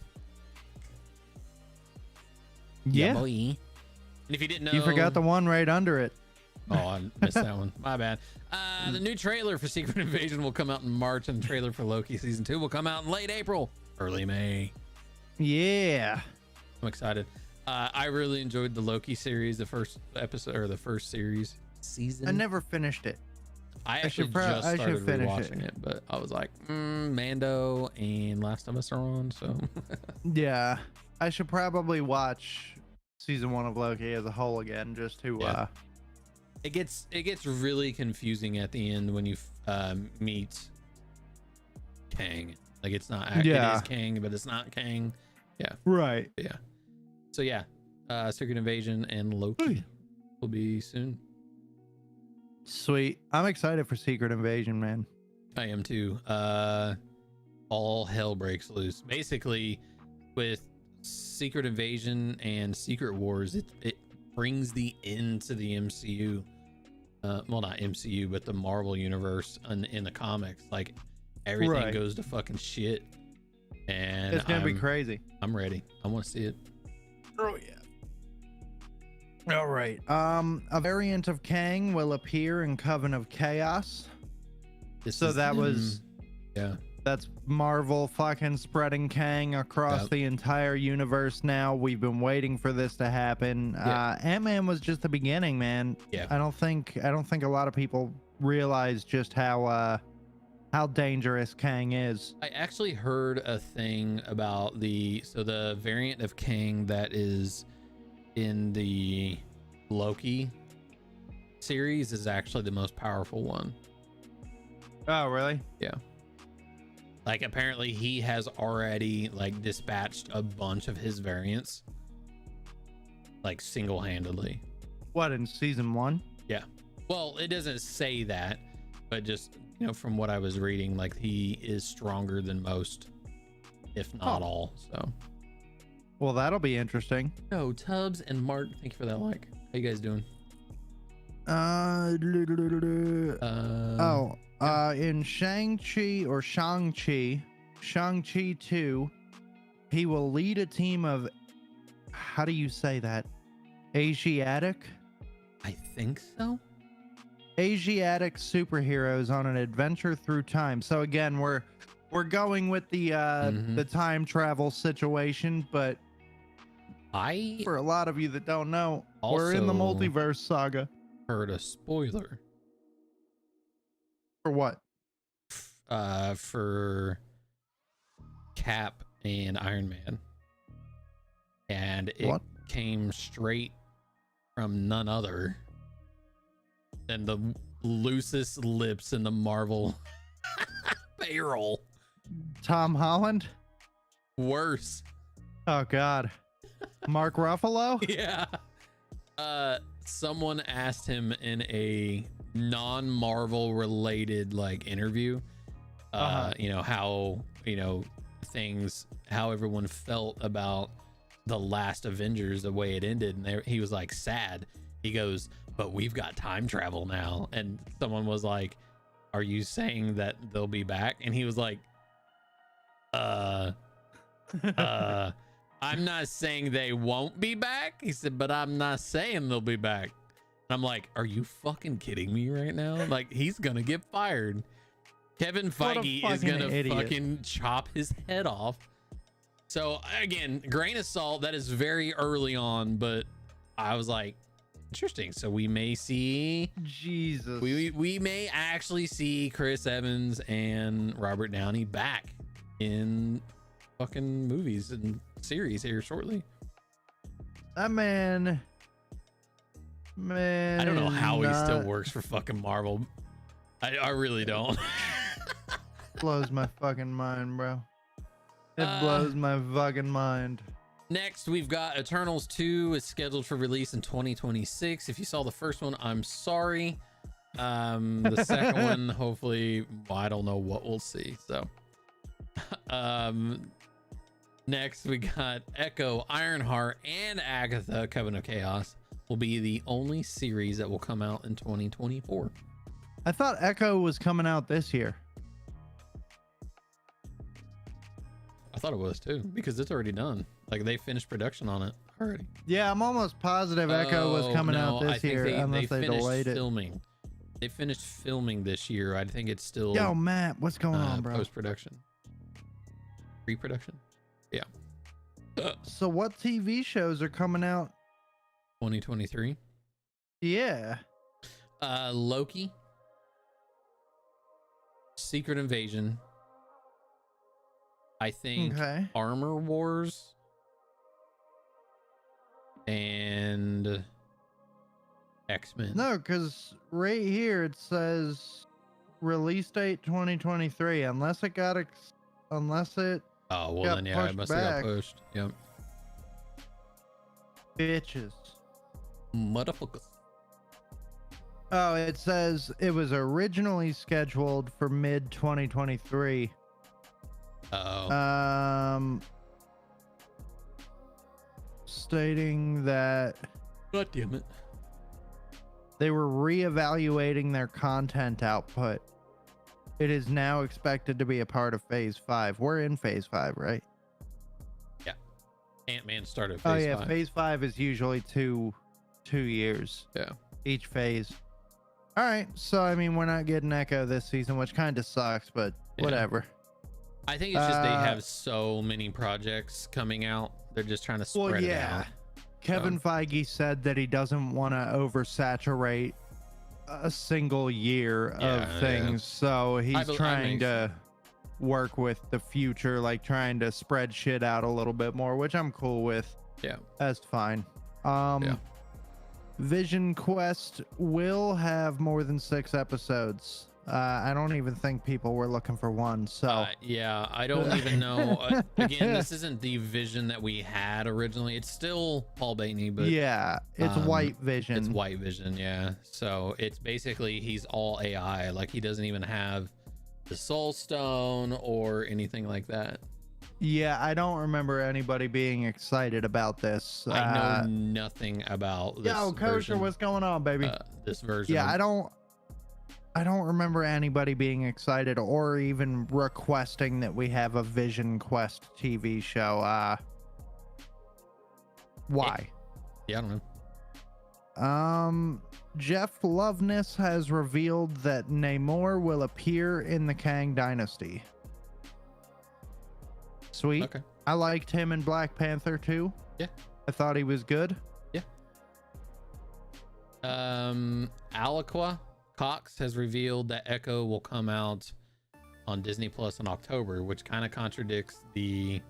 Yeah. boy. And if you didn't know, You forgot the one right under it. Oh, I missed that one. My bad. The new trailer for Secret Invasion will come out in March, and the trailer for Loki season 2 will come out in late April, early May. Yeah. I'm excited. I really enjoyed the Loki series, the first episode or the first season. I never finished it. I actually should just started finish rewatching it, but I was like, Mando and Last of Us are on, so Yeah. I should probably watch season 1 of Loki as a whole again just to Yeah. it gets really confusing at the end when you meet Kang. Like it's not it Yeah. is Kang, but it's not Kang. Right. But yeah. So yeah, Secret Invasion and Loki will be soon. Sweet. I'm excited for Secret Invasion, man. I am too. All hell breaks loose. Basically, with Secret Invasion and Secret Wars, it brings the end to the MCU. Well, not MCU, but the Marvel universe in the comics. Like everything Right. goes to fucking shit. And It's gonna be crazy. I'm ready. I want to see it. Oh yeah. All right. A variant of Kang will appear in Coven of Chaos. So that was yeah. That's Marvel fucking spreading Kang across Yep. the entire universe now. We've been waiting for this to happen. Yeah. Ant-Man was just the beginning, man. Yeah. I don't think a lot of people realize just how dangerous Kang is. I actually heard a thing about the variant of Kang that is in the Loki series is actually the most powerful one. Oh, really? Yeah. Like apparently he has already like dispatched a bunch of his variants like single-handedly. What, in season 1? Yeah. Well, it doesn't say that, but just, you know, from what I was reading, like he is stronger than most, if not all. So Well, that'll be interesting. no, Tubbs and Mark, thank you for that like. How you guys doing? In Shang-Chi or Shang-Chi 2, he will lead a team of, how do you say that? Asiatic superheroes on an adventure through time. So again, we're going with the time travel situation, but I for a lot of you that don't know, we're in the Also- multiverse saga. heard a spoiler For what? for Cap and Iron Man, and it What? came straight from none other than the loosest lips in the Marvel payroll. Tom Holland? Worse. Oh God. Mark Ruffalo? Yeah. someone asked him in a non-Marvel related like interview, you know, how, you know, how everyone felt about the last Avengers, the way it ended, and he was like sad. He goes, but we've got time travel now. And someone was like, are you saying that they'll be back? And he was like, I'm not saying they won't be back. He said, but I'm not saying they'll be back. And I'm like, are you fucking kidding me right now? Like, he's gonna get fired. Kevin Feige is gonna fucking chop his head off. So again, grain of salt, that is very early on, but I was like, interesting. So we may see Jesus. We may actually see Chris Evans and Robert Downey back in fucking movies and series here shortly. That man, I don't know how he still works for fucking Marvel. I really don't. Blows my fucking mind, bro. It blows my fucking mind. Next, we've got Eternals 2 is scheduled for release in 2026. If you saw the first one, I'm sorry. The second one, hopefully, well, I don't know what we'll see. So, next we got Echo, Ironheart, and Agatha: Coven of Chaos will be the only series that will come out in 2024. I thought Echo was coming out this year. I thought it was too, because it's already done. Like, they finished production on it already. Yeah, I'm almost positive Echo was coming out this year, unless they delayed it. Filming. They finished filming this year. I think it's still. Yo, Matt, what's going on, bro? Post-production. Pre-production. Yeah. So what TV shows are coming out? 2023. Yeah. Loki. Secret Invasion. I think Armor Wars and X-Men. No, because right here it says release date 2023. Unless it got oh well, then yeah, it must have got pushed. Yep. Bitches. Motherfuckers. Oh, it says it was originally scheduled for mid 2023. Stating that God damn it, they were reevaluating their content output. It is now expected to be a part of Phase 5. We're in Phase 5, right? Yeah. Ant-Man started Phase 5. Oh yeah, Phase 5 is usually two years. Yeah. Each phase. All right, so I mean, we're not getting Echo this season, which kind of sucks, but whatever. I think it's just they have so many projects coming out. They're just trying to spread it out. Kevin Feige said that he doesn't want to oversaturate a single year of things. So he's trying to work with the future, like trying to spread shit out a little bit more, which I'm cool with. Yeah. That's fine. Vision Quest will have more than 6 episodes. I don't even think people were looking for one. So yeah, I don't even know. Again, this isn't the Vision that we had originally. It's still Paul Bettany, but yeah, it's White Vision. It's White Vision, yeah. So it's basically he's all AI. Like, he doesn't even have the Soul Stone or anything like that. Yeah, I don't remember anybody being excited about this. I know nothing about this. Yo, Kosher, what's going on, baby? This version. Yeah, I don't remember anybody being excited or even requesting that we have a Vision Quest TV show. Why? Yeah, I don't know. Jeff Loveness has revealed that Namor will appear in the Kang Dynasty. Sweet. Okay. I liked him in Black Panther too. Yeah. I thought he was good. Yeah. Alaqua Cox has revealed that Echo will come out on Disney Plus in October, which kind of contradicts the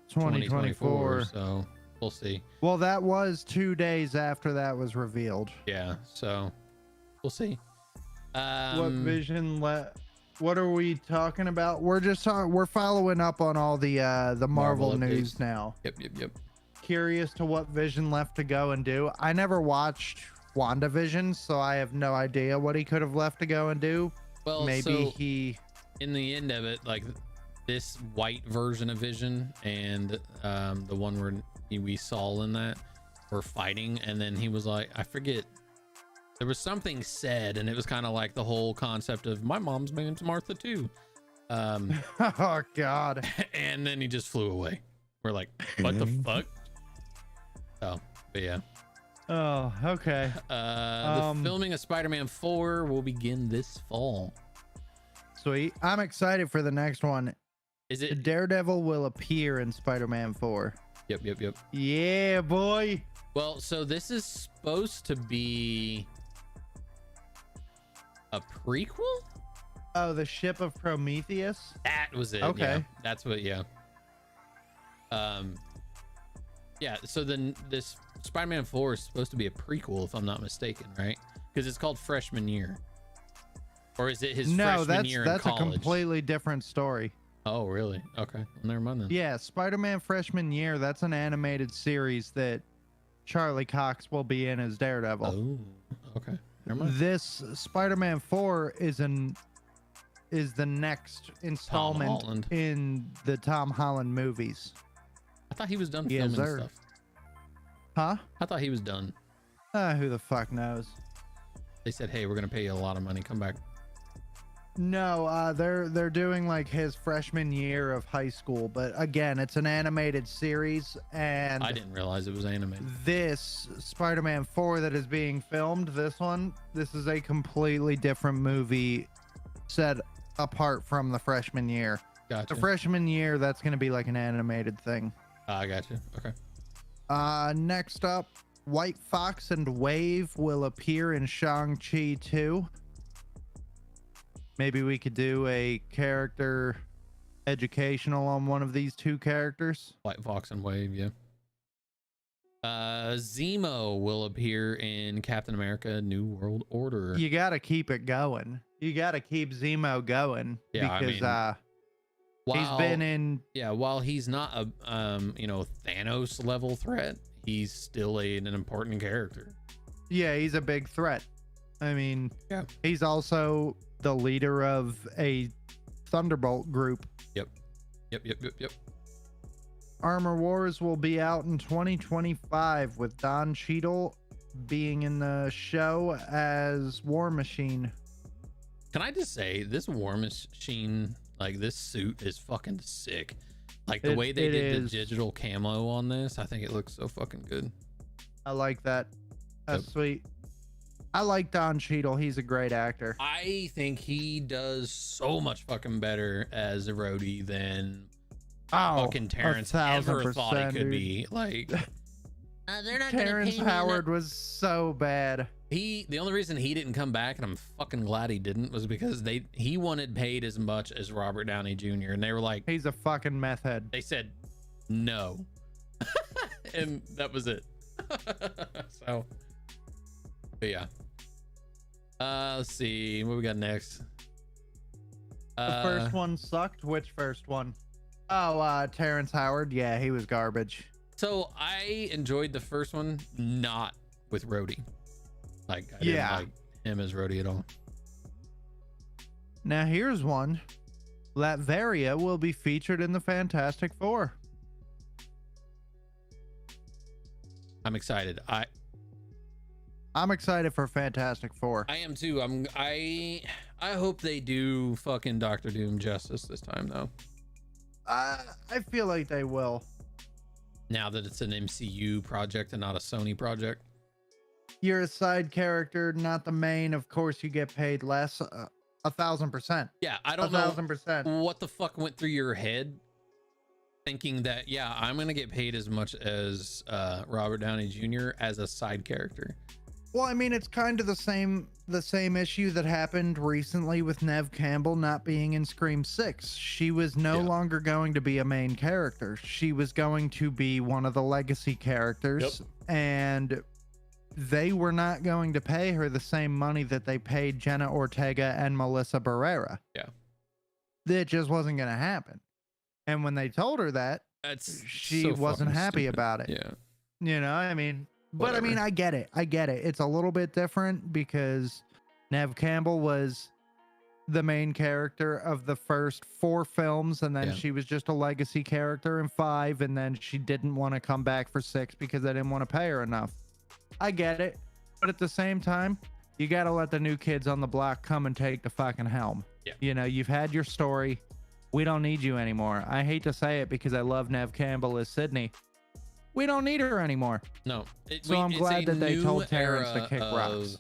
2024. So we'll see. Well, that was 2 days after that was revealed. Yeah, so we'll see. What Vision what are we talking about? We're just we're following up on all the Marvel news updates. now. Yep. curious to what Vision left to go and do. I never watched WandaVision, so I have no idea what he could have left to go and do. Well, Maybe so he. in the end of it, like this white version of Vision and the one where we saw in that were fighting, and then he was like, I forget, there was something said, and it was kind of like the whole concept of my mom's name's Martha too. Oh God. And then he just flew away. We're like, what the fuck? Oh, but yeah. Oh, okay. The filming of Spider-Man 4 will begin this fall. Sweet. I'm excited for the next one. Is it? Daredevil will appear in Spider-Man 4. Yep. Yeah, boy. Well, so this is supposed to be a prequel? Oh, the ship of Prometheus. That was it. Okay. Yeah, that's what. Yeah. Yeah. So then this Spider-Man 4 is supposed to be a prequel, if I'm not mistaken, right? Because it's called Freshman Year. Or is it his freshman year in that's a college? completely different story. Oh, really? Okay. Well, never mind then. Yeah, Spider-Man Freshman Year. That's an animated series that Charlie Cox will be in as Daredevil. Oh, okay. Never mind. This Spider-Man 4 is the next installment Holland. in the Tom Holland movies. I thought he was done Yes, filming sir. stuff. Huh? I thought he was done. Who the fuck knows? They said, hey, we're going to pay you a lot of money. Come back. No, they're doing like his freshman year of high school, but again, it's an animated series, and I didn't realize it was animated. this Spider-Man 4 that is being filmed, this is a completely different movie set apart from the freshman year. Gotcha. The freshman year, that's going to be like an animated thing. I got you. Okay. Next up, White Fox and Wave will appear in Shang-Chi 2. Maybe we could do a character educational on one of these two characters. White Fox and Wave, yeah. Zemo will appear in Captain America New World Order. You got to keep it going. You got to keep Zemo going. Yeah, because I mean, he's been in. Yeah, while he's not a Thanos level threat, he's still an important character. Yeah, he's a big threat. I mean, Yeah. he's also the leader of a Thunderbolt group. Yep. Armor Wars will be out in 2025 with Don Cheadle being in the show as War Machine. Can I just say this War Machine, like this suit is fucking sick. Like the way they did the digital camo on this, I think it looks so fucking good. I like that. That's Yep. sweet. I like Don Cheadle. He's a great actor. I think he does so much fucking better as a Rhodey than fucking Terrence ever thought he could be. Like, they're not Terrence Howard was so bad. The only reason he didn't come back, and I'm fucking glad he didn't, was because he wanted paid as much as Robert Downey Jr. and they were like, He's a fucking meth head. they said no, and that was it. So, but yeah. Let's see what we got next. The first one sucked. Which first one? Oh, Terrence Howard. Yeah, he was garbage. So I enjoyed the first one, not with Rhodey. Like, I didn't like him as Rhodey at all. Now here's one. Latveria will be featured in the Fantastic Four. I'm excited. I'm excited for Fantastic Four. I am too. I hope they do fucking Doctor Doom justice this time though. I feel like they will. Now that it's an MCU project and not a Sony project. You're a side character, not the main. Of course, you get paid less. 1,000%. Yeah, I don't 1,000%. know what the fuck went through your head thinking that, yeah, I'm gonna get paid as much as Robert Downey Jr. as a side character. Well, I mean, it's kind of the same issue that happened recently with Neve Campbell not being in Scream 6. She was no longer going to be a main character. She was going to be one of the legacy characters, and they were not going to pay her the same money that they paid Jenna Ortega and Melissa Barrera. Yeah. That just wasn't going to happen. And when they told her that, That's she so wasn't fucking happy stupid. about it. Yeah. You know, I mean, but I mean, Whatever. I get it. I get it. It's a little bit different because Nev Campbell was the main character of the first 4 films, and then Yeah. she was just a legacy character in 5, and then she didn't want to come back for 6 because they didn't want to pay her enough. I get it. But at the same time, you got to let the new kids on the block come and take the fucking helm. Yeah. You know, you've had your story. We don't need you anymore. I hate to say it because I love Nev Campbell as Sydney. We don't need her anymore. No. So I'm it's glad a that they new told Terrence to era kick rocks. of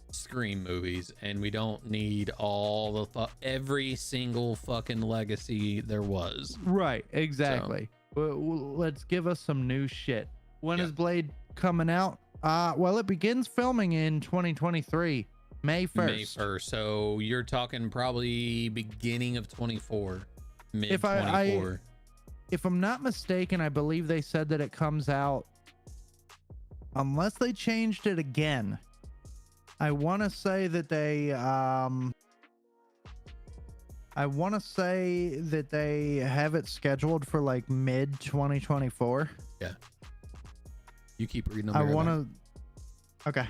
Scream movies, and we don't need all the every single fucking legacy there was. Right, exactly. Let's give us some new shit. When is Blade coming out? Well, it begins filming in 2023, May 1st. May 1st. So you're talking probably beginning of 24, mid 24. If I'm not mistaken, I believe they said that it comes out, unless they changed it again. I want to say that they have it scheduled for like mid 2024. Yeah. You keep reading them. I want to. Okay.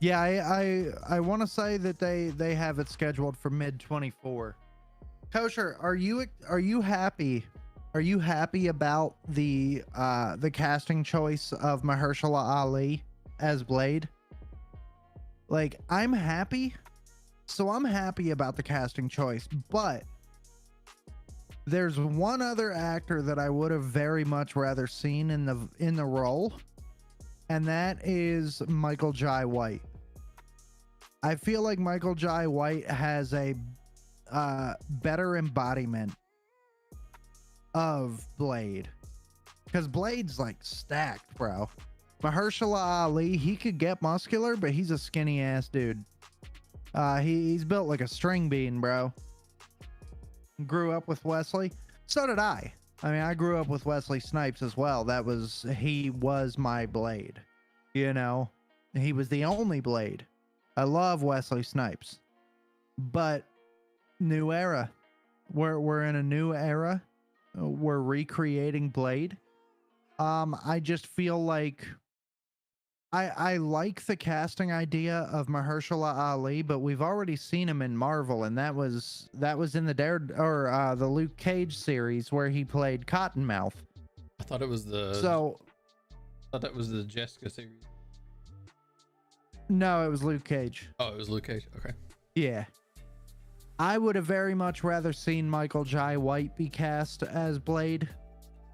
Yeah, I want to say that they have it scheduled for mid 24. Kosher, are you happy? Are you happy about the casting choice of Mahershala Ali as Blade? Like, I'm happy. So I'm happy about the casting choice, but there's one other actor that I would have very much rather seen in the role, and that is Michael Jai White. I feel like Michael Jai White has a better embodiment of Blade, because Blade's like stacked, bro. Mahershala Ali, he could get muscular, but he's a skinny ass dude. He's built like a string bean, bro. Grew up with Wesley. So did I. I mean, I grew up with Wesley Snipes as well. He was my Blade. You know, he was the only Blade. I love Wesley Snipes. But new era. We're in a new era. We're recreating Blade. I just feel like I like the casting idea of Mahershala Ali, but we've already seen him in Marvel, and that was in the Luke Cage series where he played Cottonmouth. I thought it was the Jessica series. No, it was Luke Cage. Oh, it was Luke Cage. Okay. Yeah. I would have very much rather seen Michael Jai White be cast as Blade.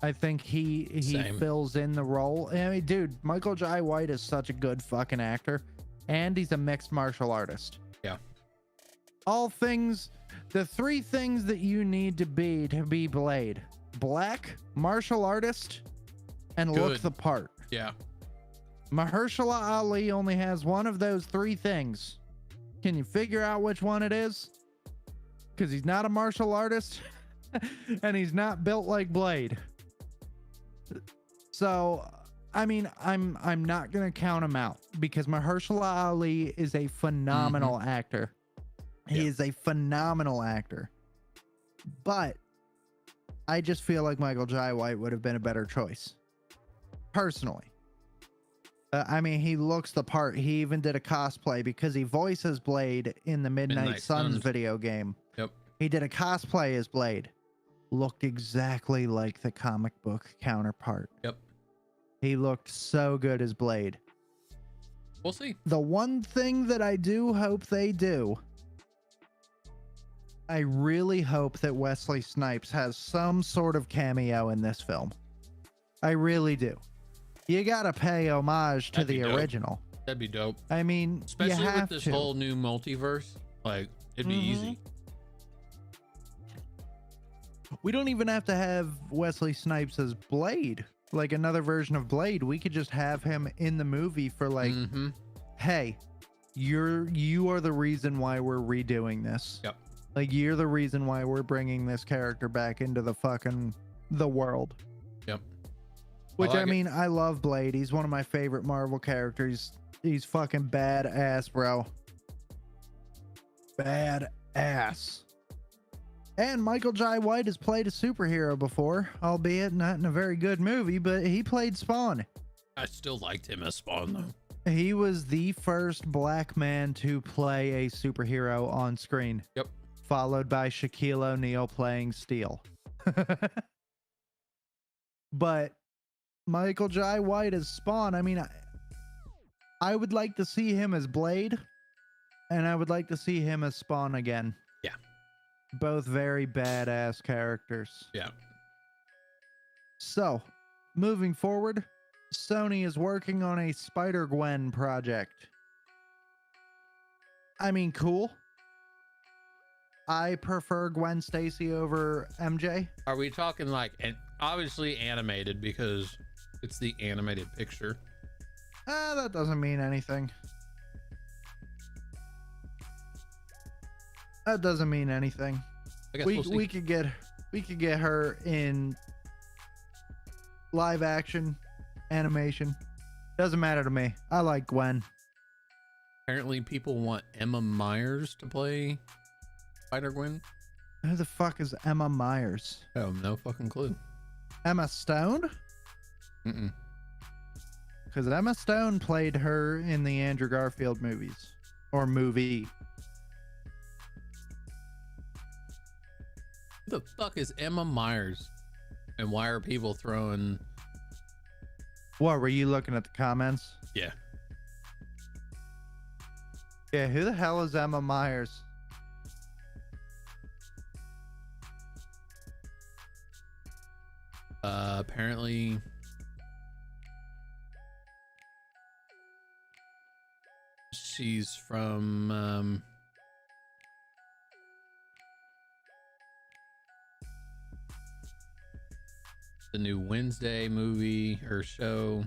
I think he Same. fills in the role. I mean, dude, Michael Jai White is such a good fucking actor, and he's a mixed martial artist. Yeah. The 3 things that you need to be Blade: black, martial artist, and look Good. the part. Yeah. Mahershala Ali only has one of those 3 things. Can you figure out which one it is? Because he's not a martial artist, and he's not built like Blade. So, I mean, I'm not gonna count him out because Mahershala Ali is a phenomenal actor. He is a phenomenal actor. But I just feel like Michael Jai White would have been a better choice, personally. I mean, he looks the part. He even did a cosplay because he voices Blade in the Midnight Suns video game. Yep. He did a cosplay as Blade. Looked exactly like the comic book counterpart. Yep. He looked so good as Blade. We'll see. The one thing that I do hope they do, I really hope that Wesley Snipes has some sort of cameo in this film. I really do. You gotta pay homage to That'd be the dope. original. That'd be dope. I mean, you Especially have with this to. whole new multiverse. Like, it'd be easy. We don't even have to have Wesley Snipes as Blade, like another version of Blade. We could just have him in the movie for like, Mm-hmm. hey, you are the reason why we're redoing this. Yep. Like, you're the reason why we're bringing this character back into the world. Yep. Which, like I mean, I love Blade. He's one of my favorite Marvel characters. He's fucking badass, bro. Badass. And Michael Jai White has played a superhero before, albeit not in a very good movie, but he played Spawn. I still liked him as Spawn though. He was the first black man to play a superhero on screen. Yep. Followed by Shaquille O'Neal playing Steel. But Michael Jai White as Spawn, I mean, I would like to see him as Blade, and I would like to see him as Spawn again. Yeah. Both very badass characters. Yeah. So, moving forward, Sony is working on a Spider-Gwen project. I mean, cool. I prefer Gwen Stacy over MJ. Are we talking like, and obviously animated because it's the animated picture? That doesn't mean anything. That doesn't mean anything. I guess We we'll see. we could get her in live action, animation. Doesn't matter to me. I like Gwen. Apparently people want Emma Myers to play Spider-Gwen. Who the fuck is Emma Myers? I have no fucking clue. Emma Stone? Mm-mm. Because Emma Stone played her in the Andrew Garfield movies. Or movie. Who the fuck is Emma Myers? And why are people throwing... What, were you looking at the comments? Yeah. Yeah, who the hell is Emma Myers? Apparently... She's from... the new Wednesday movie or show.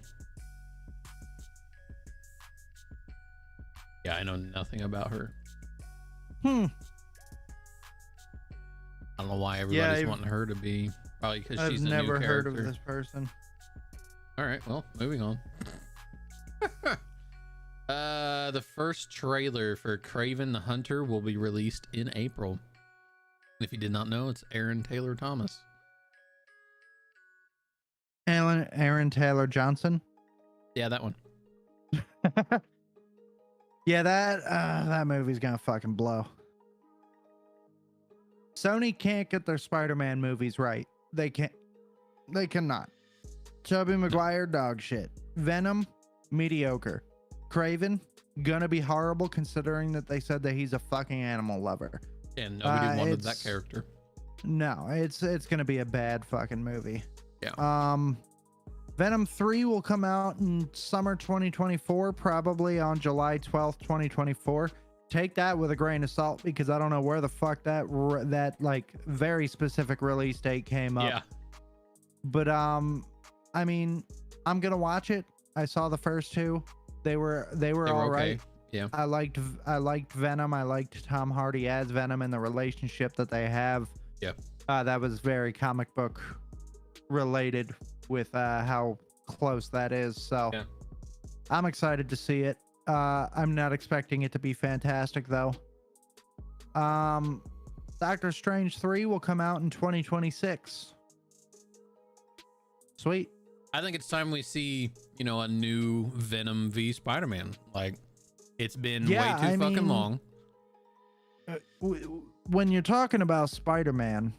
Yeah, I know nothing about her. I don't know why everybody's I've- wanting her to be. Probably because I've she's a never new heard character. of this person. All right, well, moving on. The first trailer for Kraven the Hunter will be released in April. If you did not know, it's Aaron Taylor Thomas. Aaron Taylor Johnson. Yeah, that one. Yeah, that movie's gonna fucking blow. Sony can't get their Spider-Man movies right. They can't. They cannot. Tobey Maguire, dog shit. Venom, mediocre. Kraven, gonna be horrible considering that they said that he's a fucking animal lover. And nobody wanted that it's- character. No, it's gonna be a bad fucking movie. Yeah. Venom 3 will come out in summer 2024, probably on July 12th, 2024. Take that with a grain of salt because I don't know where the fuck that like very specific release date came up. Yeah. But I mean, I'm gonna watch it. I saw the first two. They were all right. Yeah. I liked Venom. I liked Tom Hardy as Venom and the relationship that they have. Yeah. That was very comic book related with how close that is. So Yeah. I'm excited to see it. I'm not expecting it to be fantastic though. Doctor Strange 3 will come out in 2026. Sweet. I think it's time we see, a new Venom v Spider-Man. Like, it's been Yeah, way too I fucking mean, long. When you're talking about Spider-Man,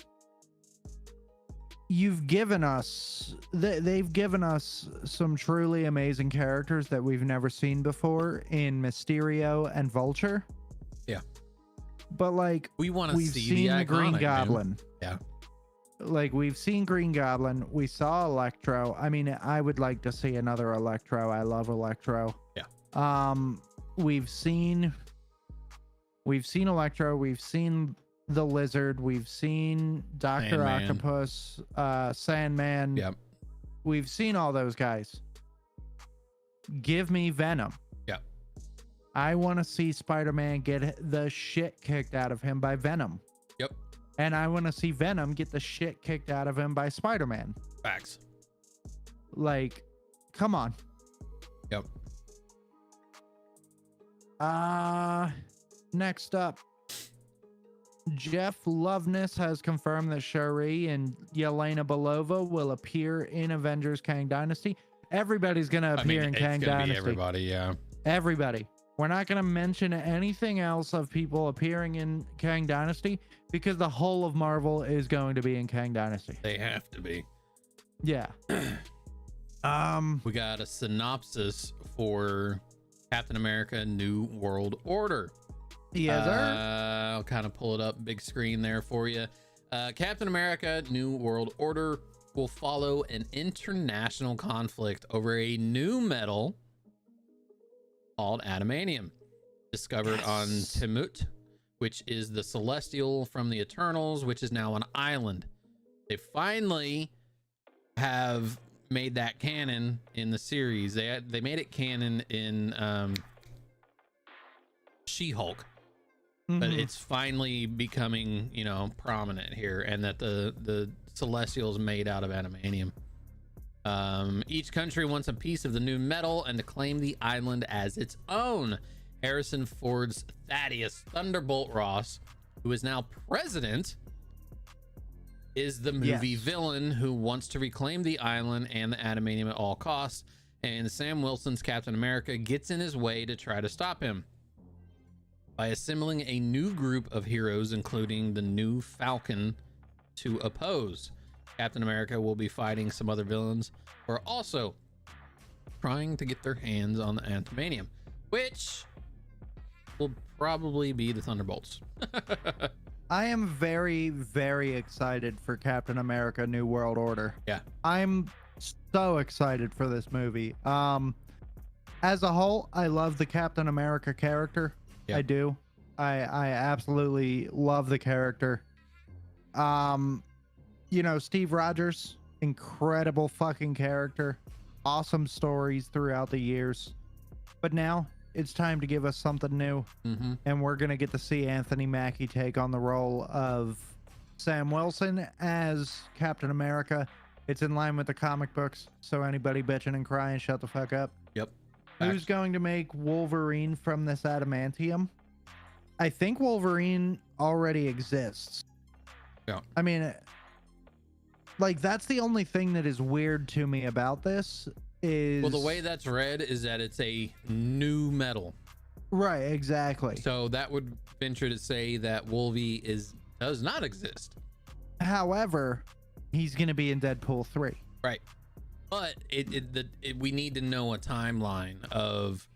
you've given us they've given us some truly amazing characters that we've never seen before in Mysterio and Vulture. Yeah. But like We want to we've see seen the the Green iconic, man. Goblin. Yeah. Like we've seen Green Goblin, we saw Electro. I mean, I would like to see another Electro. I love Electro. Yeah. We've seen Electro, we've seen the Lizard, we've seen Dr. Sandman. Octopus, Sandman. Yep. We've seen all those guys. Give me Venom. Yep. I want to see Spider-Man get the shit kicked out of him by Venom. Yep. And I want to see Venom get the shit kicked out of him by Spider-Man. Facts. Like, come on. Yep. Next up, Jeff Loveness has confirmed that Shuri and Yelena Belova will appear in Avengers Kang Dynasty. Everybody's going to appear in Kang it's gonna be Dynasty. everybody, yeah. Everybody. We're not going to mention anything else of people appearing in Kang Dynasty because the whole of Marvel is going to be in Kang Dynasty. They have to be. Yeah. We got a synopsis for Captain America New World Order. Yes, sir. I'll kind of pull it up big screen there for you. Captain America New World Order will follow an international conflict over a new metal called adamantium, discovered on Tiamut, which is the celestial from the Eternals, which is now an island. They finally have made that canon in the series. They made it canon in She-Hulk. But it's finally becoming, you know, prominent here, and that the celestial is made out of adamantium. Each country wants a piece of the new metal and to claim the island as its own. Harrison Ford's Thaddeus Thunderbolt Ross, who is now president, is the movie villain who wants to reclaim the island and the adamantium at all costs, and Sam Wilson's Captain America gets in his way to try to stop him by assembling a new group of heroes, including the new Falcon, to oppose. Captain America will be fighting some other villains who are also trying to get their hands on the adamantium, which will probably be the Thunderbolts. I am very, very excited for Captain America New World Order. Yeah. I'm so excited for this movie. As a whole, I love the Captain America character. Yeah. I do. I absolutely love the character. You know, Steve Rogers, incredible fucking character. Awesome stories throughout the years. But now it's time to give us something new. And we're going to get to see Anthony Mackie take on the role of Sam Wilson as Captain America. It's in line with the comic books. So anybody bitching and crying, shut the fuck up. Yep. Who's going to make Wolverine from this adamantium? I think Wolverine already exists. Yeah. I mean, like, that's the only thing that is weird to me about this is... Well, the way that's read is that it's a new metal. Right, exactly. So that would venture to say that Wolvie does not exist. However, he's going to be in Deadpool 3. Right. But we need to know a timeline of,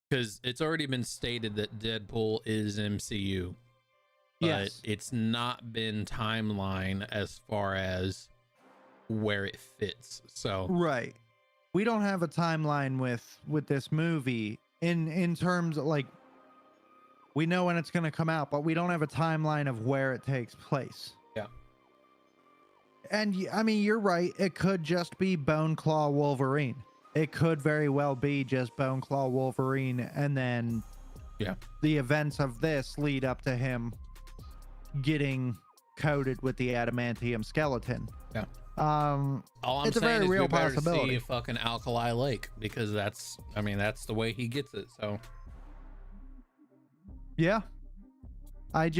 because it's already been stated that Deadpool is MCU, but Yes. it's not been timeline as far as where it fits. So Right. We don't have a timeline with this movie in terms of, like, we know when it's going to come out, but we don't have a timeline of where it takes place. Yeah. And I mean, you're right. It could just be Bone Claw Wolverine. It could very well be just Bone Claw Wolverine, and then the events of this lead up to him getting coated with the adamantium skeleton. Yeah. All I'm it's a saying very is real we better possibility. see a fucking Alkali Lake, because that's the way he gets it. So yeah, I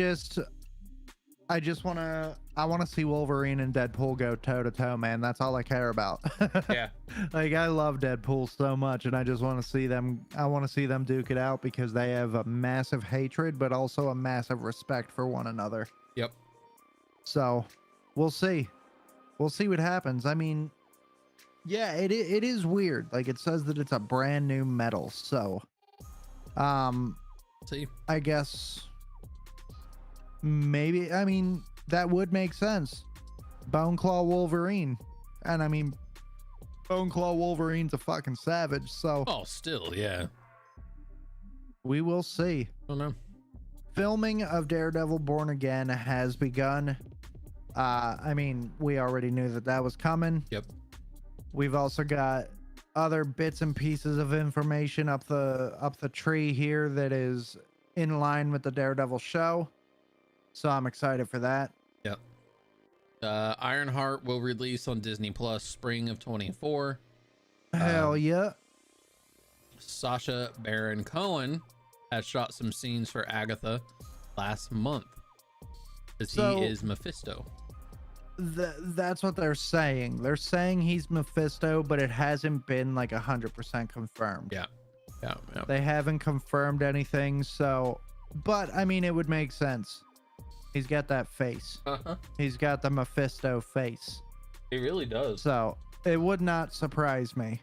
want to see Wolverine and Deadpool go toe to toe, man. That's all I care about. yeah. Like, I love Deadpool so much, and I just want to see them. I want to see them duke it out because they have a massive hatred, but also a massive respect for one another. Yep. So, we'll see. We'll see what happens. I mean, yeah, it is weird. Like, it says that it's a brand new metal. So, See. I guess maybe. I mean, that would make sense. Bone Claw Wolverine, and I mean, Bone Claw Wolverine's a fucking savage. So, Oh, still, yeah. we will see. I don't know. Filming of Daredevil Born Again has begun. I mean, we already knew that was coming. Yep. We've also got other bits and pieces of information up the tree here that is in line with the Daredevil show. So I'm excited for that. Yep. Ironheart will release on Disney Plus spring of 24. Hell yeah. Sacha Baron Cohen has shot some scenes for Agatha last month. Because So- he is Mephisto. That's what they're saying. They're saying he's Mephisto, but it hasn't been like 100% confirmed. Yeah. Yeah. Yeah. They haven't confirmed anything, so, but I mean, it would make sense. He's got that face. Uh-huh. He's got the Mephisto face. He really does. So it would not surprise me.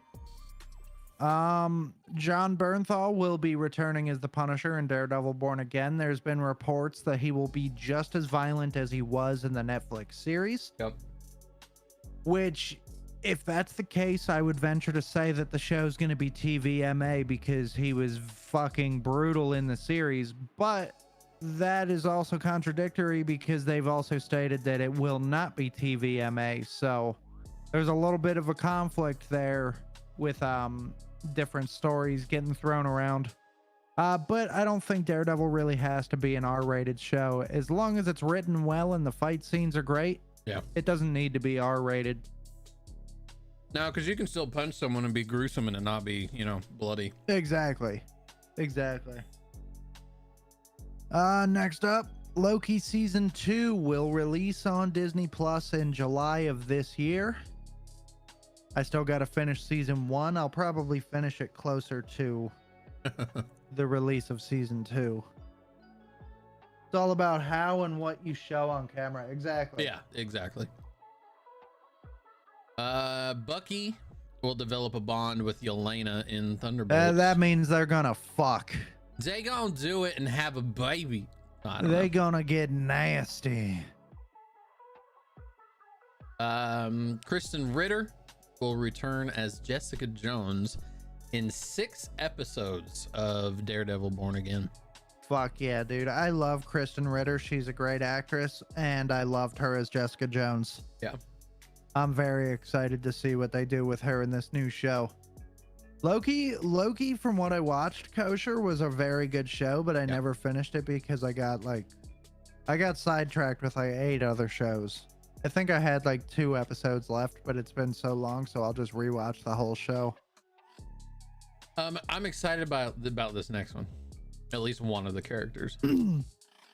John Bernthal will be returning as the Punisher in Daredevil Born Again. There's been reports that he will be just as violent as he was in the Netflix series. Yep. Which, if that's the case, I would venture to say that the show's going to be TVMA because he was fucking brutal in the series. But that is also contradictory because they've also stated that it will not be TVMA. So there's a little bit of a conflict there with different stories getting thrown around. But I don't think Daredevil really has to be an R-rated show. As long as it's written well and the fight scenes are great, Yeah. it doesn't need to be R-rated. No, because you can still punch someone and be gruesome and it not be, bloody. Exactly. Next up, Loki season 2 will release on Disney Plus in July of this year. I still got to finish season 1. I'll probably finish it closer to the release of season 2. It's all about how and what you show on camera. Exactly. Yeah, exactly. Bucky will develop a bond with Yelena in Thunderbolts. That means they're gonna fuck. They gonna do it and have a baby. I don't They know. gonna get nasty. Kristen Ritter will return as Jessica Jones in 6 episodes of Daredevil Born Again. Fuck yeah, dude. I love Kristen Ritter. She's a great actress, and I loved her as Jessica Jones. Yeah. I'm very excited to see what they do with her in this new show. Loki, from what I watched, Kosher, was a very good show, but I never finished it because I got sidetracked with like 8 other shows. I think I had like 2 episodes left, but it's been so long, so I'll just rewatch the whole show. I'm excited about this next one. At least one of the characters.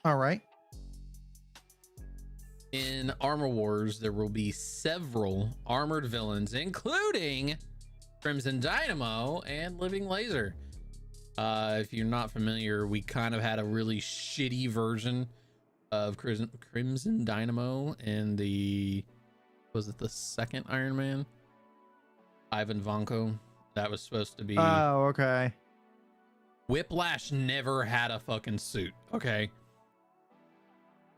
All right. In Armor Wars, there will be several armored villains, including Crimson Dynamo and Living Laser. If you're not familiar, we kind of had a really shitty version of Crimson Dynamo in was it the second Iron Man? Ivan Vanko. That was supposed to be. Oh, okay. Whiplash never had a fucking suit, okay?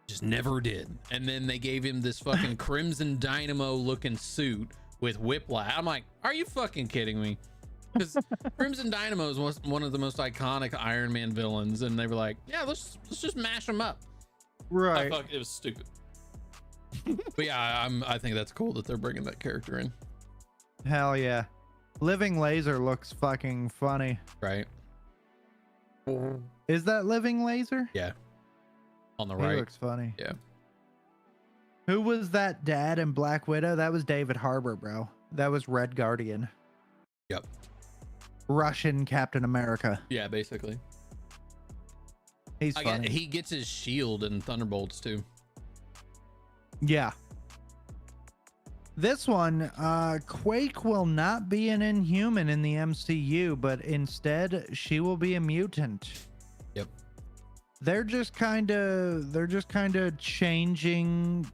Just never did. And then they gave him this fucking Crimson Dynamo looking suit with Whiplash. I'm like, are you fucking kidding me? Because Crimson Dynamo is one of the most iconic Iron Man villains, and they were like, yeah, let's just mash them up. Right. It was stupid. But yeah, I think that's cool that they're bringing that character in. Hell yeah. Living Laser looks fucking funny. Right? Is that Living Laser? Yeah. On the He right. looks funny. Yeah. Who was that dad in Black Widow? That was David Harbour, bro. That was Red Guardian. Yep. Russian Captain America. Yeah, basically. He's funny. He gets his shield in Thunderbolts too. Yeah. This one, Quake will not be an Inhuman in the MCU, but instead she will be a mutant. Yep. They're just kind of changing.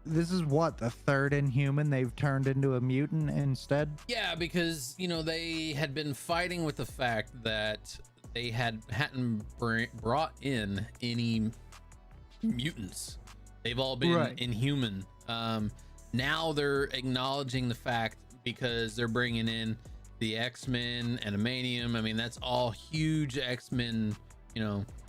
This is what, the third Inhuman they've turned into a mutant instead? Yeah, because they had been fighting with the fact that they hadn't brought in any mutants. They've all been Right. Inhuman. Now they're acknowledging the fact because they're bringing in the X-Men and Adamantium. I mean, that's all huge X-Men,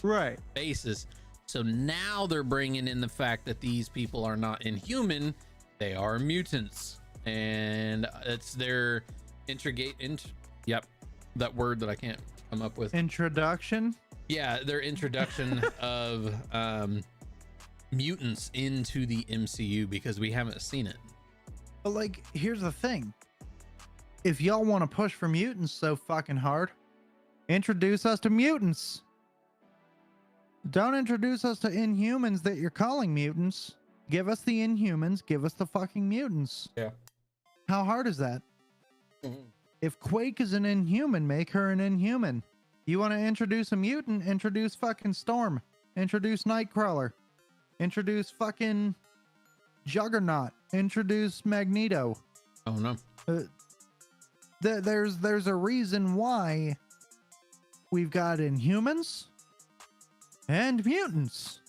Right. basis. So now they're bringing in the fact that these people are not Inhuman, they are mutants, and it's their yep, that word that I can't come up with. Introduction? Yeah, their introduction of mutants into the MCU because we haven't seen it. But like, here's the thing. If y'all want to push for mutants so fucking hard, introduce us to mutants. Don't introduce us to Inhumans that you're calling mutants. Give us the Inhumans. Give us the fucking mutants. Yeah. How hard is that? If Quake is an Inhuman, make her an Inhuman. You want to introduce a mutant? Introduce fucking Storm. Introduce Nightcrawler. Introduce fucking Juggernaut. Introduce Magneto. Oh no. There's a reason why we've got Inhumans and mutants,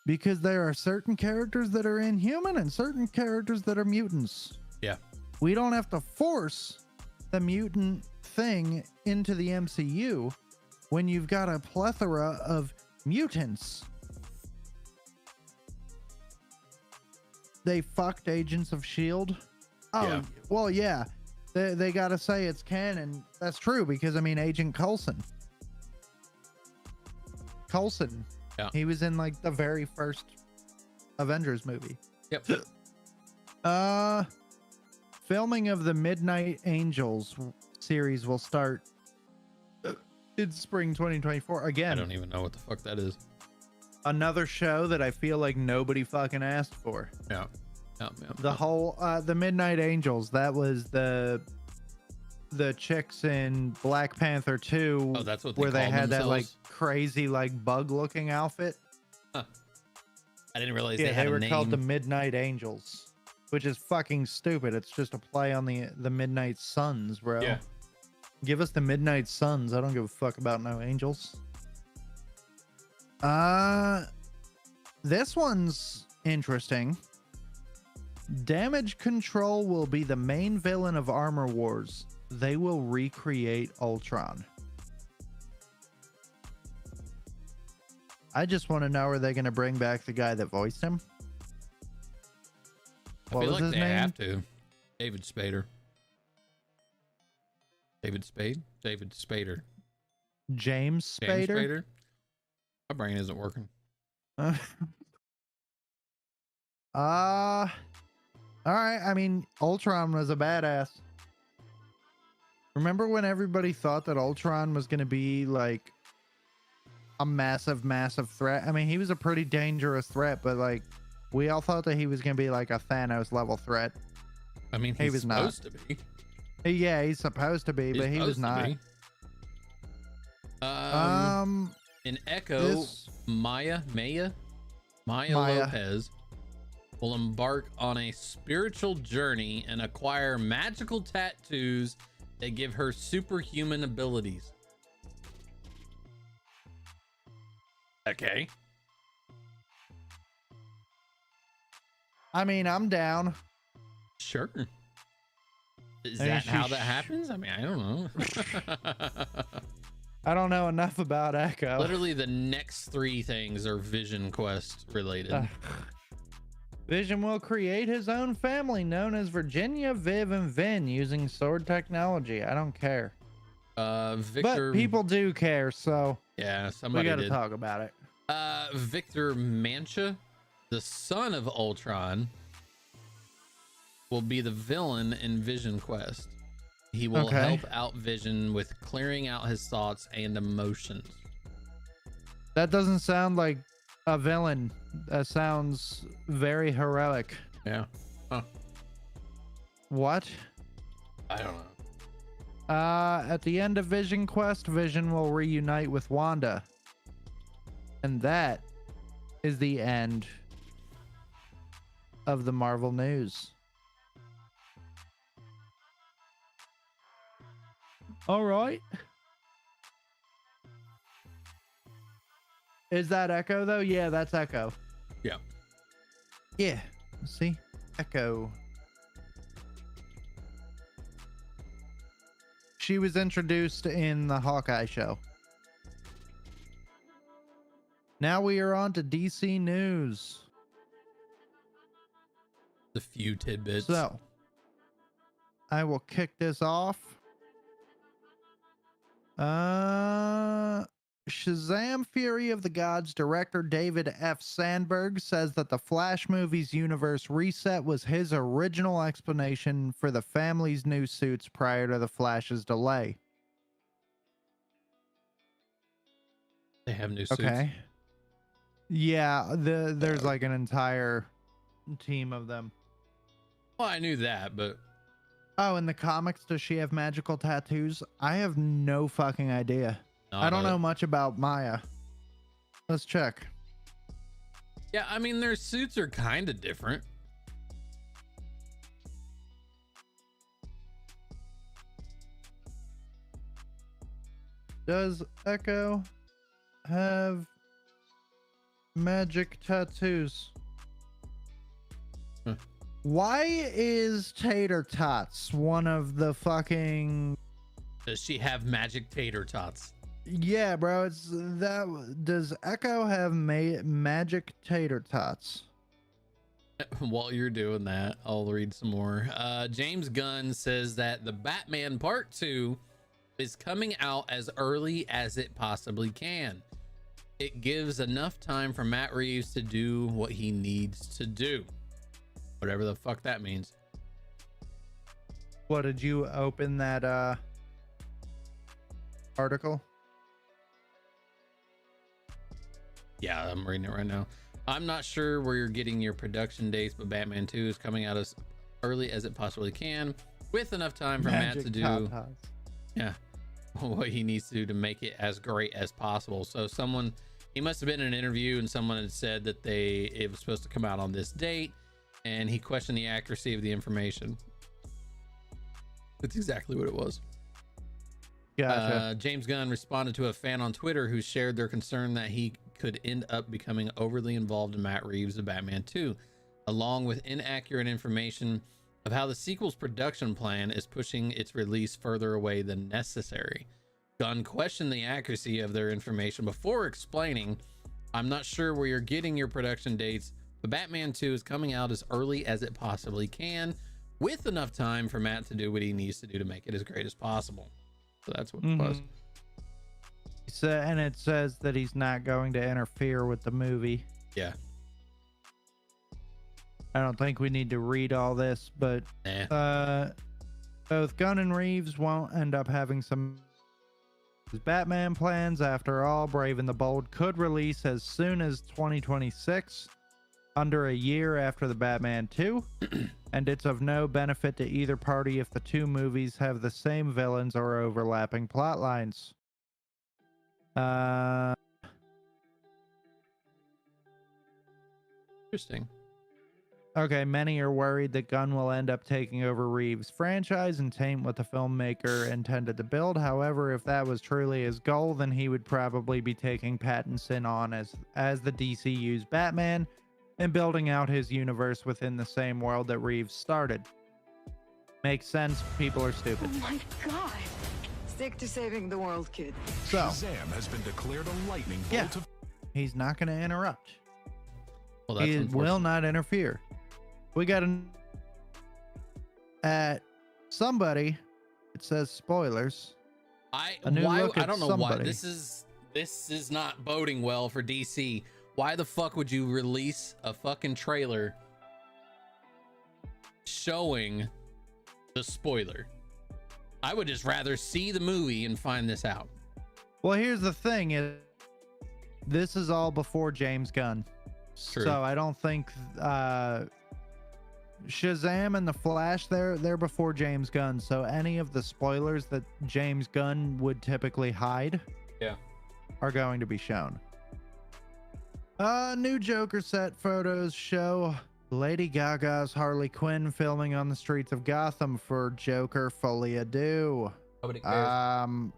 because there are certain characters that are inhuman and certain characters that are mutants. Yeah. We don't have to force the mutant thing into the MCU when you've got a plethora of mutants. They fucked Agents of S.H.I.E.L.D. Oh, Yeah. well, yeah. They got to say it's canon. That's true, because, I mean, Agent Coulson. Yeah. He was in, like, the very first Avengers movie. Yep. Filming of the Midnight Angels series will start in spring 2024. I Again, don't even know what the fuck that is. another show that I feel like nobody fucking asked for. Yeah. Yeah. The whole the Midnight Angels, that was the chicks in Black Panther 2. Oh, that's what they where they call had that like themselves? crazy like bug looking outfit. I didn't realize Yeah, they had they a were name. called the Midnight Angels, which is fucking stupid. It's just a play on the Midnight Suns, bro. Yeah. Give us the Midnight Suns. I don't give a fuck about no angels. This one's interesting. Damage Control will be the main villain of Armor Wars. They will recreate Ultron. I just want to know, are they going to bring back the guy that voiced him? I What feel was like his they name? have to. David Spader. David Spade? David Spader. James James Spader? Spader? My brain isn't working. All right. I mean, Ultron was a badass. Remember when everybody thought that Ultron was going to be like a massive, massive threat? I mean, he was a pretty dangerous threat, but like we all thought that he was going to be like a Thanos level threat. I mean, He he's was not. supposed to be. Yeah, he's supposed to be, but he was supposed to not. be. In Echo, This Maya Maya. Lopez will embark on a spiritual journey and acquire magical tattoos that give her superhuman abilities. Okay. I mean, I'm down. Sure. Is I mean, that how she- that happens? I mean, I don't know. I don't know enough about Echo. Literally, the next three things are Vision Quest related. Vision will create his own family known as Virginia, Viv, and Vin using sword technology. I don't care. Victor. But people do care, so Yeah, we somebody got to did. talk about it. Victor Mancha, the son of Ultron, will be the villain in Vision Quest. He will Okay. help out Vision with clearing out his thoughts and emotions. That doesn't sound like a villain. That sounds very heroic. Yeah. What? I don't know. At the end of Vision Quest, Vision will reunite with Wanda. And that is the end of the Marvel news. All right. Is that Echo though? Yeah, that's Echo. Yeah. Yeah. See? Echo. She was introduced in the Hawkeye show. Now we are on to DC news. The few tidbits. So, I will kick this off. Shazam Fury of the Gods director David F. Sandberg says that the Flash movie's universe reset was his original explanation for the family's new suits prior to the Flash's delay. They have new suits. Okay. Yeah, there's like an entire team of them. Well, I knew that, but Oh, in the comics, does she have magical tattoos? I have no fucking idea. I don't know much about Maya. Let's check. Yeah, I mean, their suits are kind of different. Does Echo have magic tattoos? Huh. Why is Tater Tots one of the fucking... Does she have magic tater tots? Yeah, bro, it's that. Does Echo have magic tater tots? While you're doing that, I'll read some more. James Gunn says that the Batman Part 2 is coming out as early as it possibly can. It gives enough time for Matt Reeves to do what he needs to do. Whatever the fuck that means. What, did you open that article? Yeah, I'm reading it right now. I'm not sure where you're getting your production dates, but Batman 2 is coming out as early as it possibly can, with enough time for Matt to do what he needs to do to make it as great as possible. So he must have been in an interview and someone had said that it was supposed to come out on this date, and he questioned the accuracy of the information. That's exactly what it was. Gotcha. James Gunn responded to a fan on Twitter who shared their concern that he could end up becoming overly involved in Matt Reeves' The Batman 2, along with inaccurate information of how the sequel's production plan is pushing its release further away than necessary. Gunn questioned the accuracy of their information before explaining, "I'm not sure where you're getting your production dates, but Batman 2 is coming out as early as it possibly can, with enough time for Matt to do what he needs to do to make it as great as possible." So that's what it was. And it says that he's not going to interfere with the movie. Yeah. I don't think we need to read all this, but both Gunn and Reeves won't end up having some Batman plans. After all, Brave and the Bold could release as soon as 2026, under a year after the Batman 2, and it's of no benefit to either party if the two movies have the same villains or overlapping plot lines. Interesting. Okay, many are worried that Gunn will end up taking over Reeves' franchise and taint what the filmmaker intended to build. However, if that was truly his goal, then he would probably be taking Pattinson on as the DCU's Batman and building out his universe within the same world that Reeves started. Makes sense. People are stupid. Oh my god. Stick to saving the world, kid. So, Shazam has been declared a lightning bolt of he's not going to interrupt. Well, that's He will unfortunate. not interfere. We got at somebody. It says spoilers. A new look I at don't know why somebody. this is not boding well for DC. Why the fuck would you release a fucking trailer showing the spoiler? I would just rather see the movie and find this out. Well, here's the thing: this is all before James Gunn, True. so I don't think Shazam and the Flash they're before James Gunn. So any of the spoilers that James Gunn would typically hide, are going to be shown. New Joker set photos show Lady Gaga's Harley Quinn filming on the streets of Gotham for Joker Folie Ado. Nobody cares.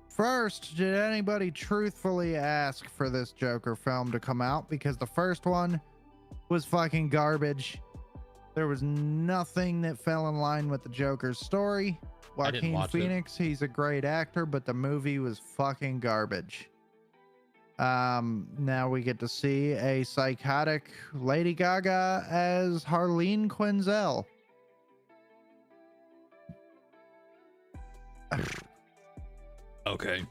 First, did anybody truthfully ask for this Joker film to come out? Because the first one was fucking garbage. There was nothing that fell in line with the Joker's story. I didn't Joaquin watch it. Phoenix, he's a great actor, but the movie was fucking garbage. Now we get to see a psychotic Lady Gaga as Harleen Quinzel. Okay.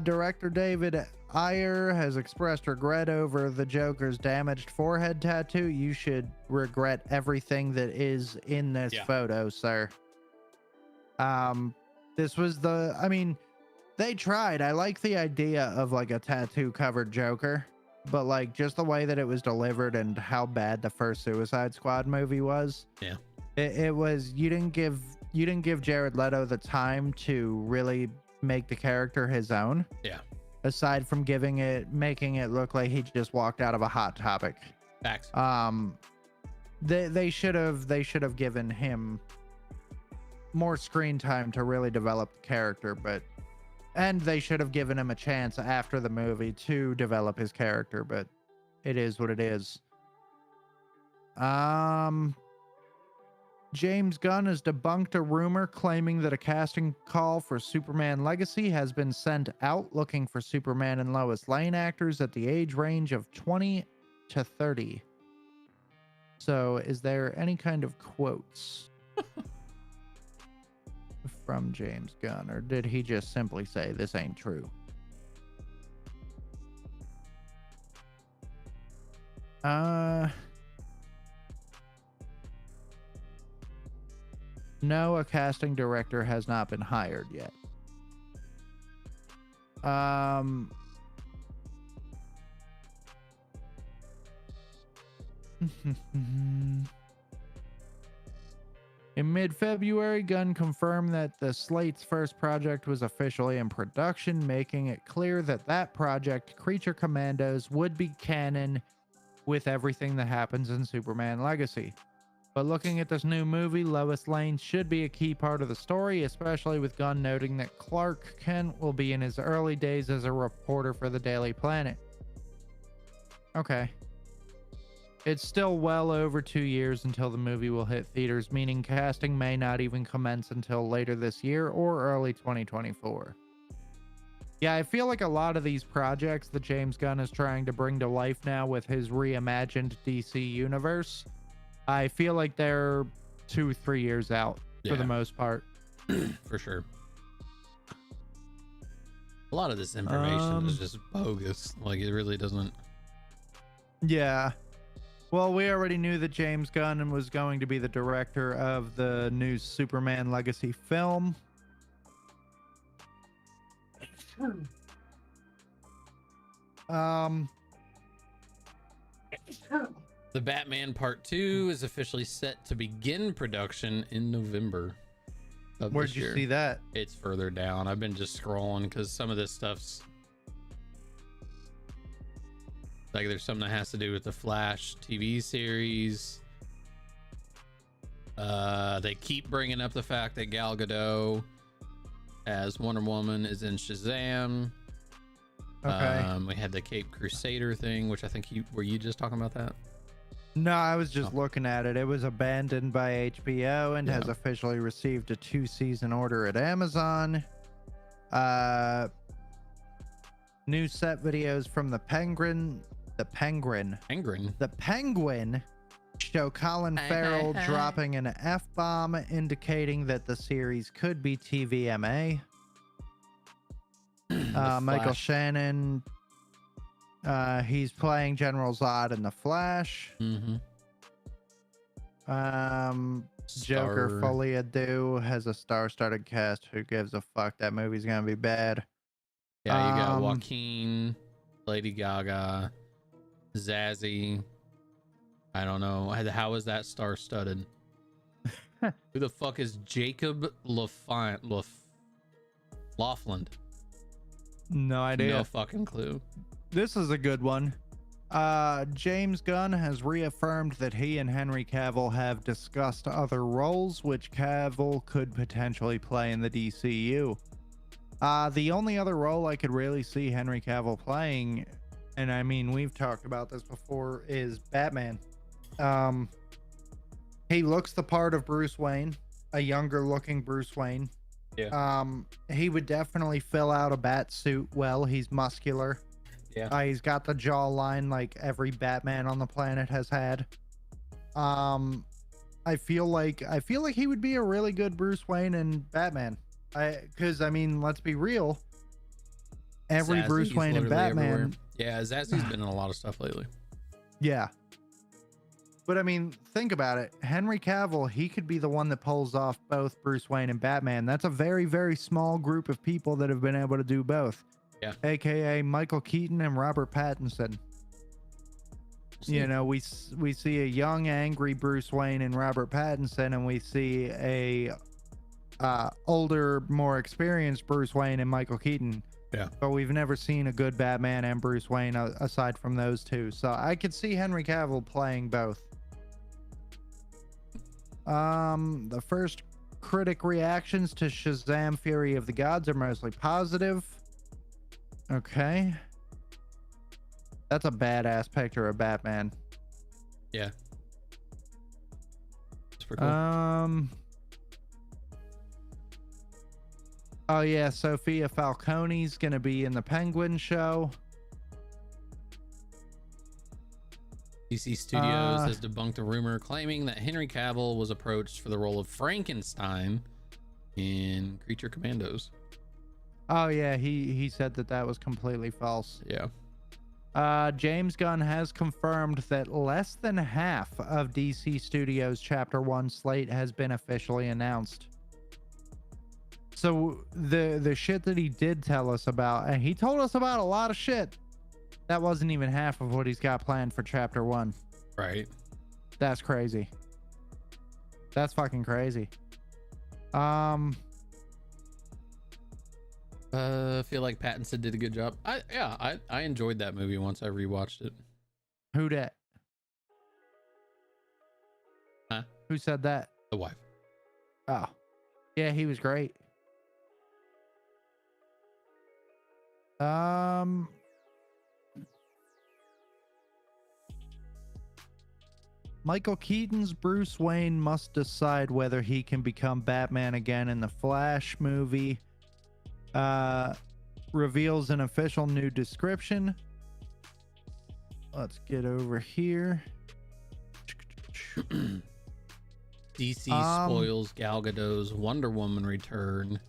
Director David Ayer has expressed regret over the Joker's damaged forehead tattoo. You should regret everything that is in this photo, sir. This was They tried. I like the idea of like a tattoo covered Joker, but like just the way that it was delivered and how bad the first Suicide Squad movie was. Yeah. It was, you didn't give Jared Leto the time to really make the character his own. Yeah. Aside from making it look like he just walked out of a Hot Topic. Facts. They should have given him more screen time to really develop the character, and they should have given him a chance after the movie to develop his character, but it is what it is. James Gunn has debunked a rumor claiming that a casting call for Superman Legacy has been sent out looking for Superman and Lois Lane actors at the age range of 20 to 30. So is there any kind of quotes from James Gunn, or did he just simply say this ain't true? No, a casting director has not been hired yet. In mid-February, Gunn confirmed that the slate's first project was officially in production, making it clear that that project, Creature Commandos, would be canon with everything that happens in Superman Legacy. But looking at this new movie, Lois Lane should be a key part of the story, especially with Gunn noting that Clark Kent will be in his early days as a reporter for the Daily Planet. Okay. It's still well over 2 years until the movie will hit theaters, meaning casting may not even commence until later this year or early 2024. Yeah, I feel like a lot of these projects that James Gunn is trying to bring to life now with his reimagined DC universe, I feel like they're 2-3 years out for the most part. For sure. A lot of this information is just bogus. Like, it really doesn't. Yeah. Well, we already knew that James Gunn was going to be the director of the new Superman Legacy film. The Batman Part 2 is officially set to begin production in November of Where'd this you year. see that? It's further down. I've been just scrolling because some of this stuff's like there's something that has to do with the Flash TV series. They keep bringing up the fact that Gal Gadot as Wonder Woman is in Shazam. Okay. We had the Cape Crusader thing, which I think were you just talking about that? No, I was just looking at it. It was abandoned by HBO and has officially received a 2-season order at Amazon. New set videos from the Penguin show Colin Farrell dropping an F-bomb, indicating that the series could be TVMA. Michael Shannon, he's playing General Zod in The Flash. Joker Folie Adu has a star-studded cast. Who gives a fuck? That movie's gonna be bad. Yeah, you got Joaquin, Lady Gaga, Zazie. I don't know. How is that star-studded? Who the fuck is Jacob Laughlin? No idea. No fucking clue. This is a good one. James Gunn has reaffirmed that he and Henry Cavill have discussed other roles which Cavill could potentially play in the DCU. The only other role I could really see Henry Cavill playing, and I mean, we've talked about this before, is Batman. He looks the part of Bruce Wayne, a younger looking Bruce Wayne. Yeah. He would definitely fill out a bat suit well. He's muscular. Yeah. He's got the jawline like every Batman on the planet has had. I feel like he would be a really good Bruce Wayne and Batman. Because I mean, let's be real. Every Zazzie's Bruce Wayne and literally Batman. everywhere. Yeah, Zazzie's been in a lot of stuff lately. Yeah. But I mean, think about it. Henry Cavill, he could be the one that pulls off both Bruce Wayne and Batman. That's a very, very small group of people that have been able to do both. Yeah. AKA Michael Keaton and Robert Pattinson. You know, we see a young, angry Bruce Wayne and Robert Pattinson, and we see a older, more experienced Bruce Wayne and Michael Keaton. Yeah. But we've never seen a good Batman and Bruce Wayne aside from those two. So I could see Henry Cavill playing both. The first critic reactions to Shazam Fury of the Gods are mostly positive. Okay. That's a badass picture of Batman. Yeah. It's pretty cool. Oh yeah, Sophia Falcone's gonna be in the Penguin show. DC Studios has debunked a rumor claiming that Henry Cavill was approached for the role of Frankenstein in Creature Commandos. Oh yeah, he said that was completely false. Yeah. James Gunn has confirmed that less than half of DC Studios Chapter 1 slate has been officially announced. So the shit that he did tell us about, and he told us about a lot of shit, that wasn't even half of what he's got planned for Chapter 1. Right. That's crazy. That's fucking crazy. I feel like Pattinson did a good job. I enjoyed that movie once I rewatched it. Who dat? Huh? Who said that? The wife. Oh. Yeah, he was great. Michael Keaton's Bruce Wayne must decide whether he can become Batman again in the Flash movie. Reveals an official new description. Let's get over here. DC spoils Gal Gadot's Wonder Woman return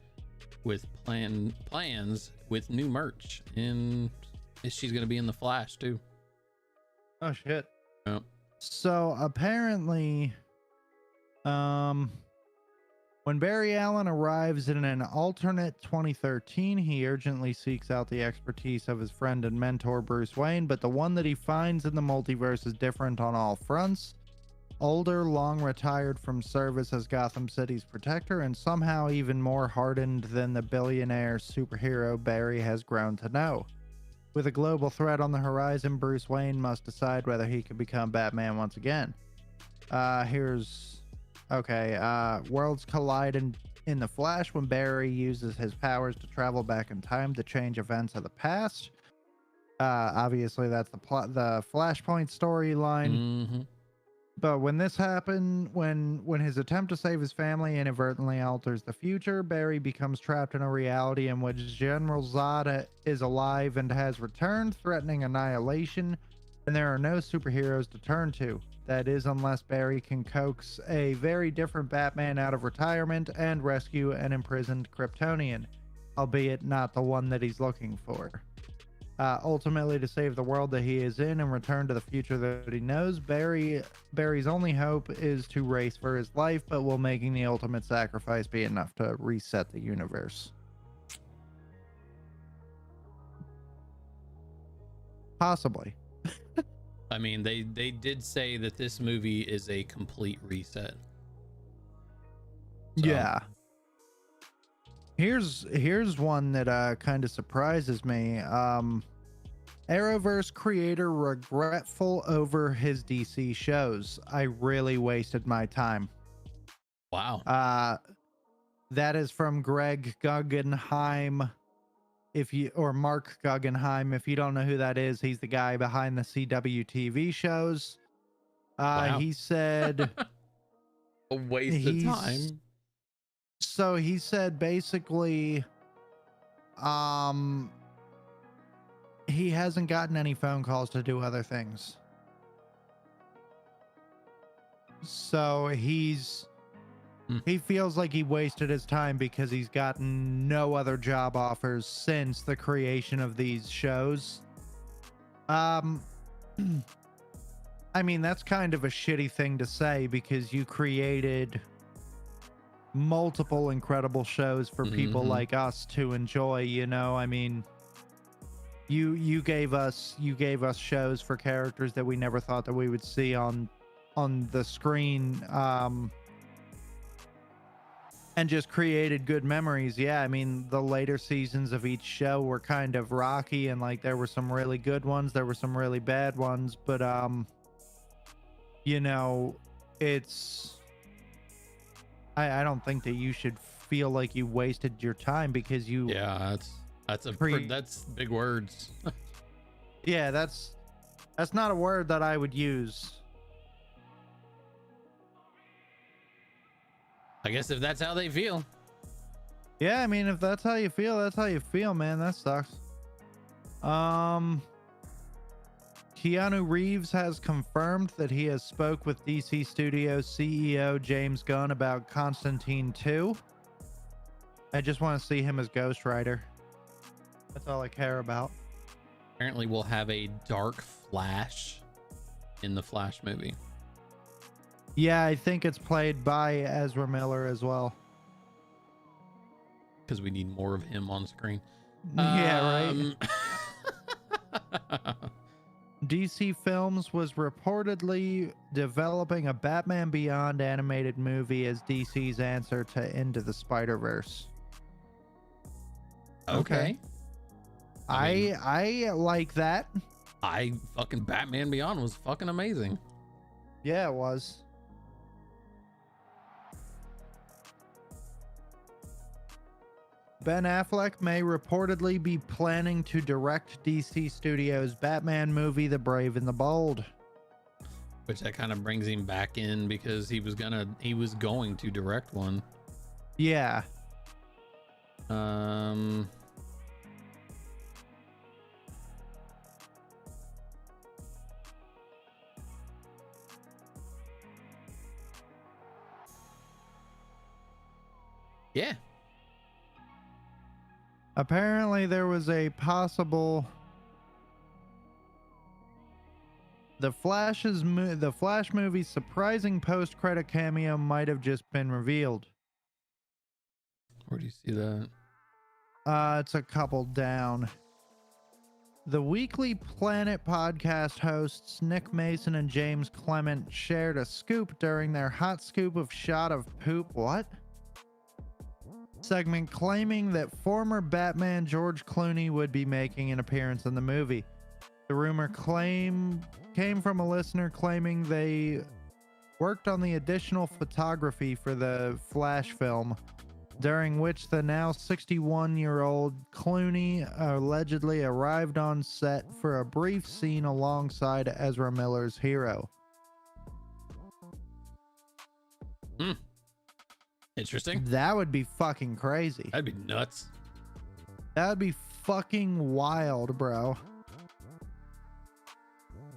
with plans with new merch, and she's going to be in the Flash too. Oh shit. Yep. So apparently, when Barry Allen arrives in an alternate 2013, he urgently seeks out the expertise of his friend and mentor Bruce Wayne, but the one that he finds in the multiverse is different on all fronts. Older, long retired from service as Gotham City's protector, and somehow even more hardened than the billionaire superhero Barry has grown to know. With a global threat on the horizon, Bruce Wayne must decide whether he can become Batman once again. Worlds collide in the Flash when Barry uses his powers to travel back in time to change events of the past. Obviously, that's the Flashpoint storyline. Mm-hmm. But when this happened, when his attempt to save his family inadvertently alters the future, Barry becomes trapped in a reality in which General Zod is alive and has returned, threatening annihilation, and there are no superheroes to turn to. That is, unless Barry can coax a very different Batman out of retirement and rescue an imprisoned Kryptonian, albeit not the one that he's looking for. Ultimately, to save the world that he is in and return to the future that he knows, Barry's only hope is to race for his life, but will making the ultimate sacrifice be enough to reset the universe? Possibly. I mean, they did say that this movie is a complete reset. So. Yeah. Here's one that kind of surprises me. Arrowverse creator regretful over his DC shows. I really wasted my time. Wow. That is from Greg Guggenheim. Mark Guggenheim. If you don't know who that is, he's the guy behind the CW TV shows. Wow. He said A waste of time. So he said basically, he hasn't gotten any phone calls to do other things. So he feels like he wasted his time because he's gotten no other job offers since the creation of these shows. I mean, that's kind of a shitty thing to say because you created multiple incredible shows for people like us to enjoy, you know? I mean, you gave us shows for characters that we never thought that we would see on the screen, and just created good memories. Yeah, I mean, the later seasons of each show were kind of rocky, and like there were some really good ones, there were some really bad ones, but you know, it's I don't think that you should feel like you wasted your time because you that's big words. Yeah, that's not a word that I would use. I guess if that's how they feel. Yeah, I mean, if that's how you feel, that's how you feel, man. That sucks. Keanu Reeves has confirmed that he has spoke with DC Studios CEO James Gunn about Constantine 2. I just want to see him as Ghost Rider. That's all I care about. Apparently we'll have a dark Flash in the Flash movie. Yeah, I think it's played by Ezra Miller as well. Because we need more of him on screen. Yeah, right. DC Films was reportedly developing a Batman Beyond animated movie as DC's answer to Into the Spider-Verse. Okay. I like that. Fucking Batman Beyond was fucking amazing. Yeah, it was. Ben Affleck may reportedly be planning to direct DC Studios' Batman movie, The Brave and the Bold. Which that kind of brings him back in because he was going to direct one. Yeah. Yeah. Apparently there was a possible the Flash movie's surprising post-credit cameo might have just been revealed. Where do you see that? It's a couple down. The Weekly Planet podcast hosts Nick Mason and James Clement shared a scoop during their Hot Scoop of Shot of Poop. What? Segment claiming that former Batman George Clooney would be making an appearance in the movie. The rumor came from a listener claiming they worked on the additional photography for the Flash film, during which the now 61-year-old Clooney allegedly arrived on set for a brief scene alongside Ezra Miller's hero. Interesting. That would be fucking crazy. That'd be nuts. That would be fucking wild, bro.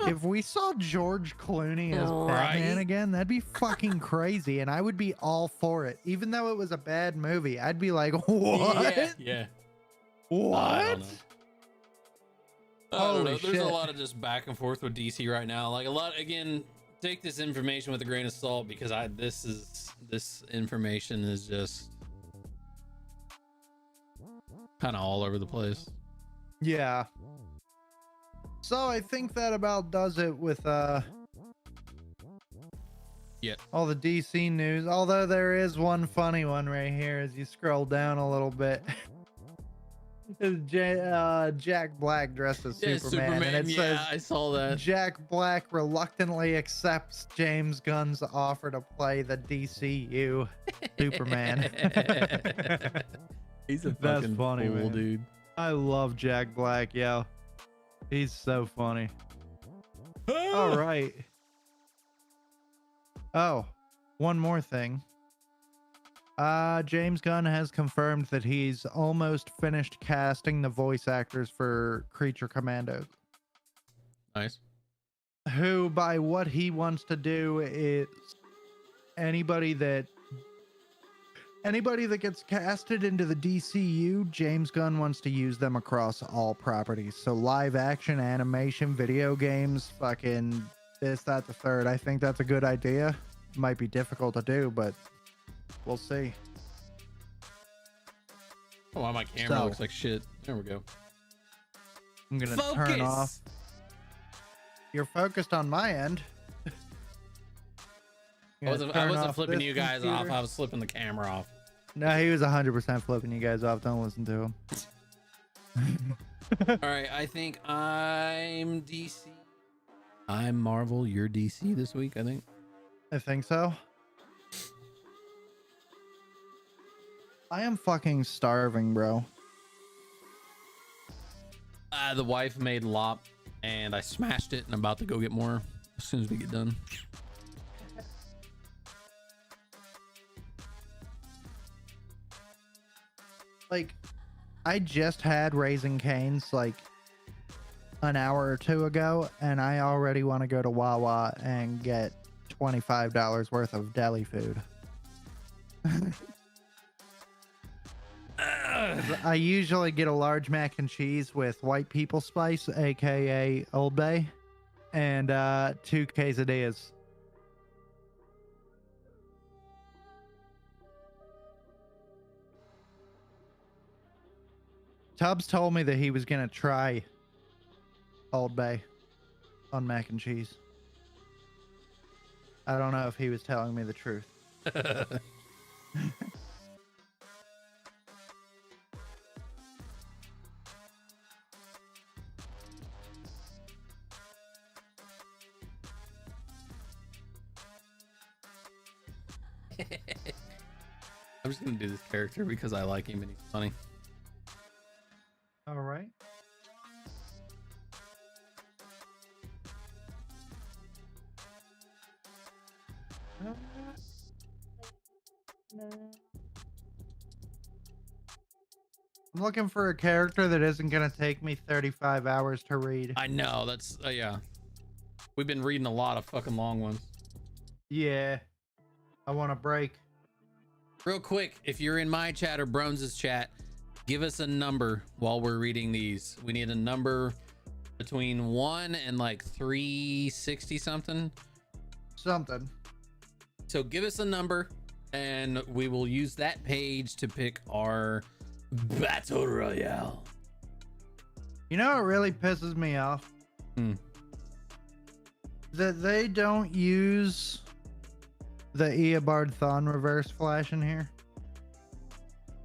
If we saw George Clooney as Batman again, that'd be fucking crazy, and I would be all for it. Even though it was a bad movie, I'd be like, what? Yeah. What? I don't know. Holy There's shit. a lot of just back and forth with DC right now. Like a lot, again, take this information with a grain of salt because this information is just kind of all over the place. Yeah. So I think that about does it with all the DC news. Although there is one funny one right here as you scroll down a little bit. Jack Black dressed as Superman, and it says, I saw that. Jack Black reluctantly accepts James Gunn's offer to play the DCU Superman. He's a That's fucking funny, fool, man. dude. I love Jack Black, yo. He's so funny. All right. Oh, one more thing. James Gunn has confirmed that he's almost finished casting the voice actors for Creature Commandos. Nice. Who, by what he wants to do, is anybody that gets casted into the DCU, James Gunn wants to use them across all properties. So live action, animation, video games, fucking this, that, the third. I think that's a good idea. It might be difficult to do, but we'll see. Oh, wow, my camera So- looks like shit. There we go. I'm gonna Focus. turn off. You're focused on my end. I wasn't flipping you guys off. I was flipping the camera off. No, he was 100% flipping you guys off. Don't listen to him. All right, I think I'm DC. I'm Marvel. You're DC this week, I think. I think so. I am fucking starving, bro. The wife made lop, and I smashed it, and I'm about to go get more as soon as we get done. Like, I just had Raising Cane's like an hour or two ago, and I already want to go to Wawa and get $25 worth of deli food. I usually get a large mac and cheese with white people spice, aka Old Bay, and 2 quesadillas. Tubbs told me that he was gonna try Old Bay on mac and cheese. I don't know if he was telling me the truth. I'm just gonna do this character because I like him and he's funny. All right. I'm looking for a character that isn't going to take me 35 hours to read. I know, that's yeah. We've been reading a lot of fucking long ones. Yeah. I want a break. Real quick, if you're in my chat or Brones' chat, give us a number while we're reading these. We need a number between 1 and like 360 something. Something. So give us a number and we will use that page to pick our battle royale. You know what really pisses me off? Hmm. That they don't use the Eobard Thawne reverse flash in here.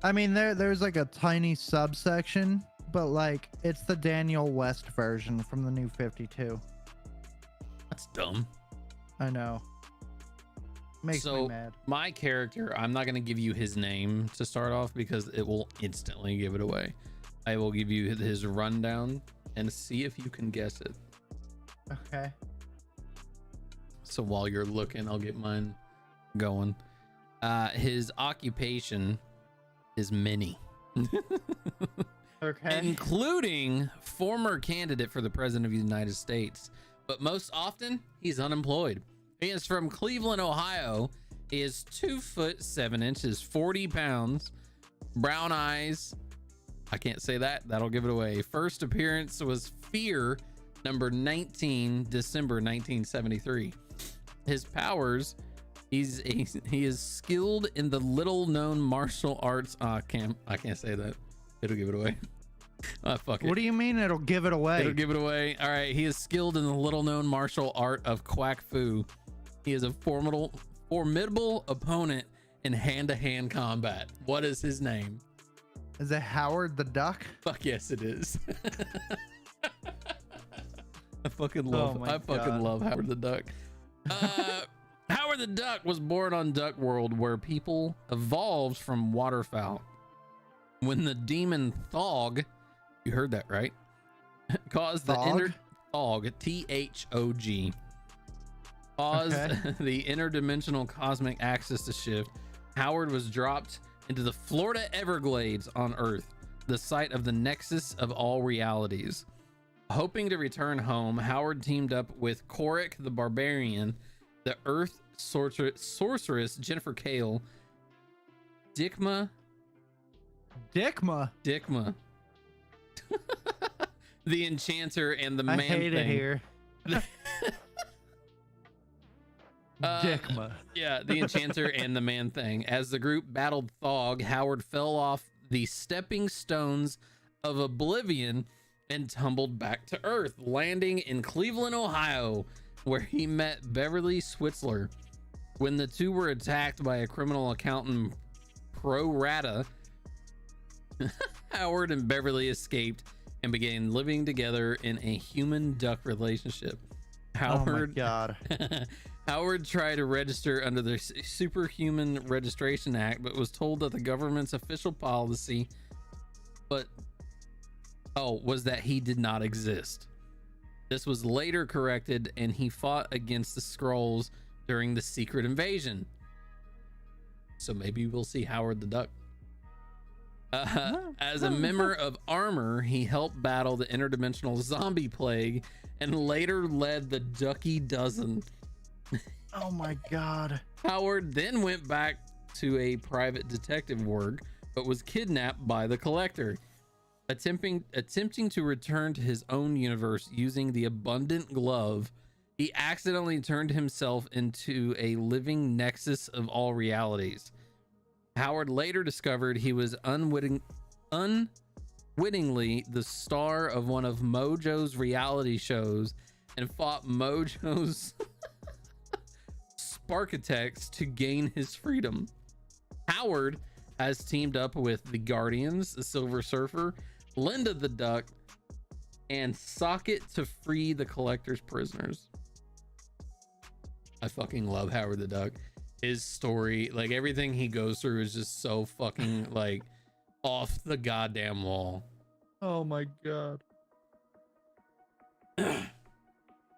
I mean, there's like a tiny subsection, but like it's the Daniel West version from the new 52. That's dumb. I know. Makes me mad. My character, I'm not going to give you his name to start off because it will instantly give it away. I will give you his rundown and see if you can guess it. Okay. So while you're looking, I'll get mine going. His occupation is many. Okay. Including former candidate for the president of the United States. But most often, he's unemployed. He is from Cleveland, Ohio. He is 2'7", 40 pounds, brown eyes. I can't say that. That'll give it away. First appearance was Fear, number 19, December 1973. His powers, he is skilled in the little-known martial arts. I can't say that. It'll give it away. Fuck it. What do you mean it'll give it away? It'll give it away. All right. He is skilled in the little-known martial art of Quack Fu. He is a formidable opponent in hand-to-hand combat. What is his name? Is it Howard the Duck? Fuck yes, it is. I fucking love Howard the Duck. Howard the Duck was born on Duck World, where people evolved from waterfowl. When the demon Thog, you heard that right, caused Thog? Thog, Thog, caused the interdimensional cosmic axis to shift, Howard was dropped into the Florida Everglades on Earth, the site of the nexus of all realities. Hoping to return home, Howard teamed up with Korik the Barbarian, the Earth sorceress Jennifer Kale, Dikma, the Enchanter, and the I Man hate Thing. it here. Dickma. Yeah, the Enchanter and the Man Thing. As the group battled Thog, Howard fell off the stepping stones of oblivion and tumbled back to Earth, landing in Cleveland, Ohio, where he met Beverly Switzler. When the two were attacked by a criminal accountant pro rata, Howard and Beverly escaped and began living together in a human duck relationship. Howard, Oh my God. Howard tried to register under the Superhuman Registration Act, but was told that the government's official policy was that he did not exist. This was later corrected, and he fought against the Skrulls during the Secret Invasion. So maybe we'll see Howard the Duck. As a member of Armor, he helped battle the interdimensional zombie plague and later led the Ducky Dozen. Oh my God. Howard then went back to a private detective work, but was kidnapped by the Collector. Attempting to return to his own universe using the Abundant Glove, he accidentally turned himself into a living nexus of all realities. Howard later discovered he was unwittingly the star of one of Mojo's reality shows and fought Mojo's Sparkitects to gain his freedom. Howard has teamed up with the Guardians, the Silver Surfer, Linda the Duck, and Socket to free the Collector's prisoners. I fucking love Howard the Duck. His story, like everything he goes through, is just so fucking like off the goddamn wall. Oh my God.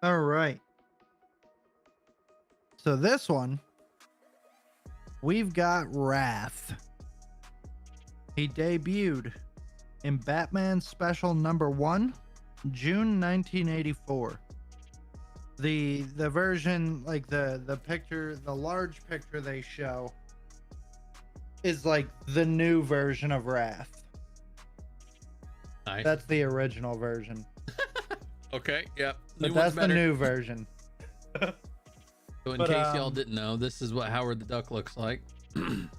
All right. So this one, we've got Wrath. He debuted in Batman Special #1, June 1984. The version, like the picture, the large picture they show is like the new version of Wrath. Nice. That's the original version. Okay, yep. But that's the new version. So in But, case y'all didn't know, this is what Howard the Duck looks like. And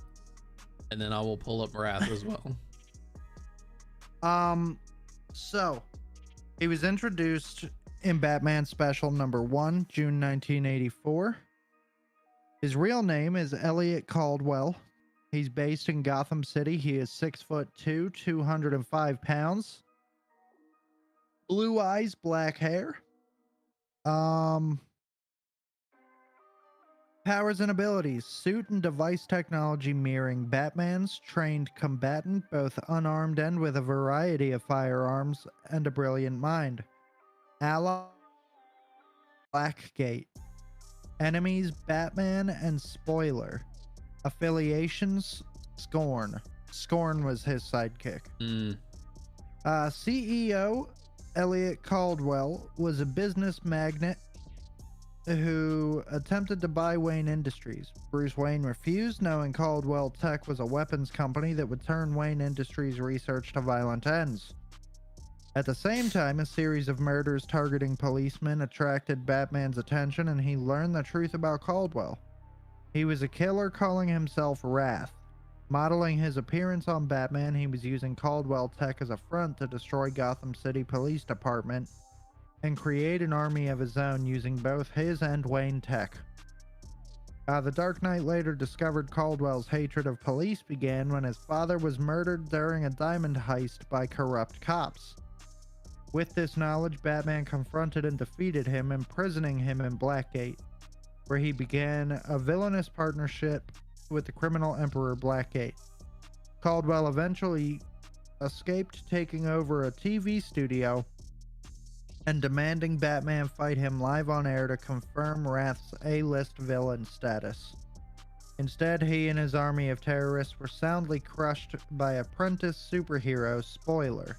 then I will pull up Wrath as well. So he was introduced in Batman Special #1, June 1984. His real name is Elliot Caldwell. He's based in Gotham City. He is 6'2", 205 pounds. Blue eyes, black hair. Powers and abilities: suit and device technology mirroring Batman's, trained combatant, both unarmed and with a variety of firearms, and a brilliant mind. Ally: Blackgate. Enemies: Batman and Spoiler. Affiliations: Scorn. Scorn was his sidekick. CEO Elliot Caldwell was a business magnate who attempted to buy Wayne Industries. Bruce Wayne refused, knowing Caldwell Tech was a weapons company that would turn Wayne Industries research to violent ends. At the same time, a series of murders targeting policemen attracted Batman's attention, and he learned the truth about Caldwell. He was a killer calling himself Wrath. Modeling his appearance on Batman, he was using Caldwell Tech as a front to destroy Gotham City Police Department and create an army of his own using both his and Wayne Tech. The Dark Knight later discovered Caldwell's hatred of police began when his father was murdered during a diamond heist by corrupt cops. With this knowledge, Batman confronted and defeated him, imprisoning him in Blackgate, where he began a villainous partnership with the criminal Emperor Blackgate. Caldwell eventually escaped, taking over a TV studio and demanding Batman fight him live on air to confirm Wrath's A-list villain status. Instead, he and his army of terrorists were soundly crushed by apprentice superhero Spoiler.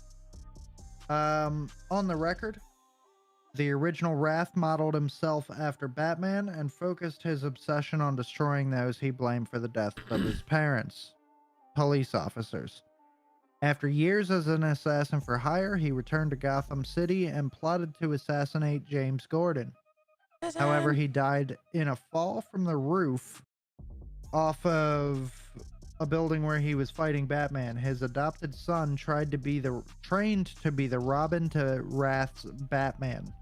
On the record, the original Wrath modeled himself after Batman and focused his obsession on destroying those he blamed for the deaths of his parents, police officers. After years as an assassin for hire, he returned to Gotham City and plotted to assassinate James Gordon. However, he died in a fall from the roof off of a building where he was fighting Batman. His adopted son trained to be the Robin to Wrath's Batman.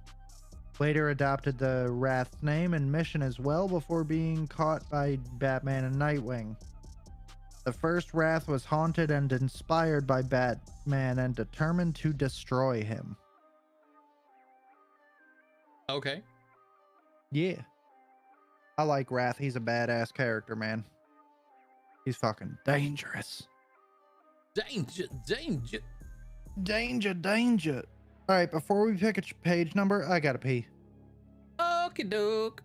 Later adopted the Wrath's name and mission as well before being caught by Batman and Nightwing. The first Wrath was haunted and inspired by Batman and determined to destroy him. Okay. Yeah. I like Wrath. He's a badass character, man. He's fucking dangerous. Danger, danger. Danger, danger. All right, before we pick a page number, I gotta pee. Okie doke.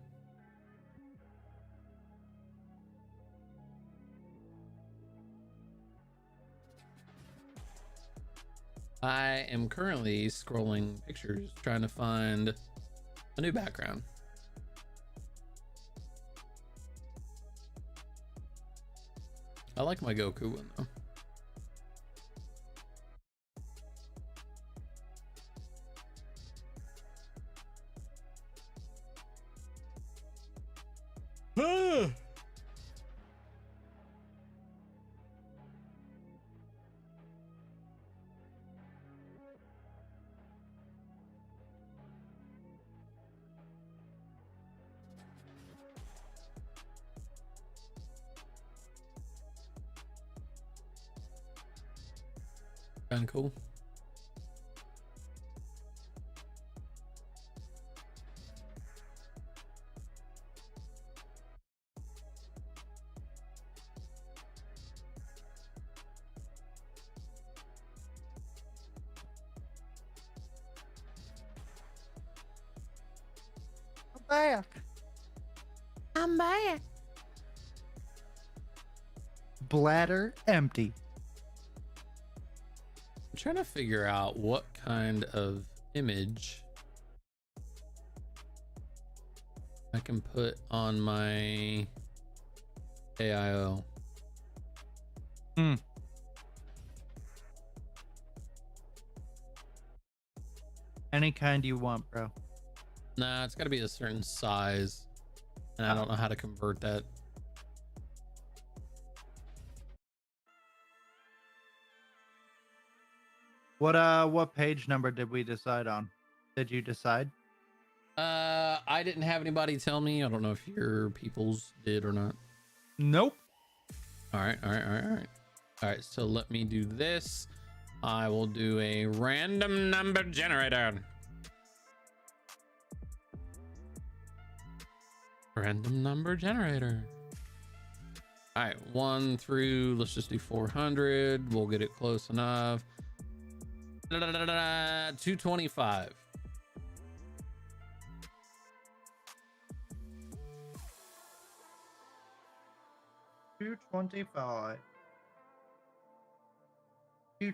I am currently scrolling pictures trying to find a new background. I like my Goku one though. Kind of cool. I'm back. Bladder empty. I'm trying to figure out what kind of image I can put on my AIO. Any kind you want, bro. Nah, it's got to be a certain size, and I don't know how to convert that. What page number did we decide on? Did you decide? I didn't have anybody tell me. I don't know if your peoples did or not. Nope. All right. All right, so let me do this. I will do a random number generator. Random number generator. All right, 1 through, let's just do 400. We'll get it close enough. 225. $225. Do.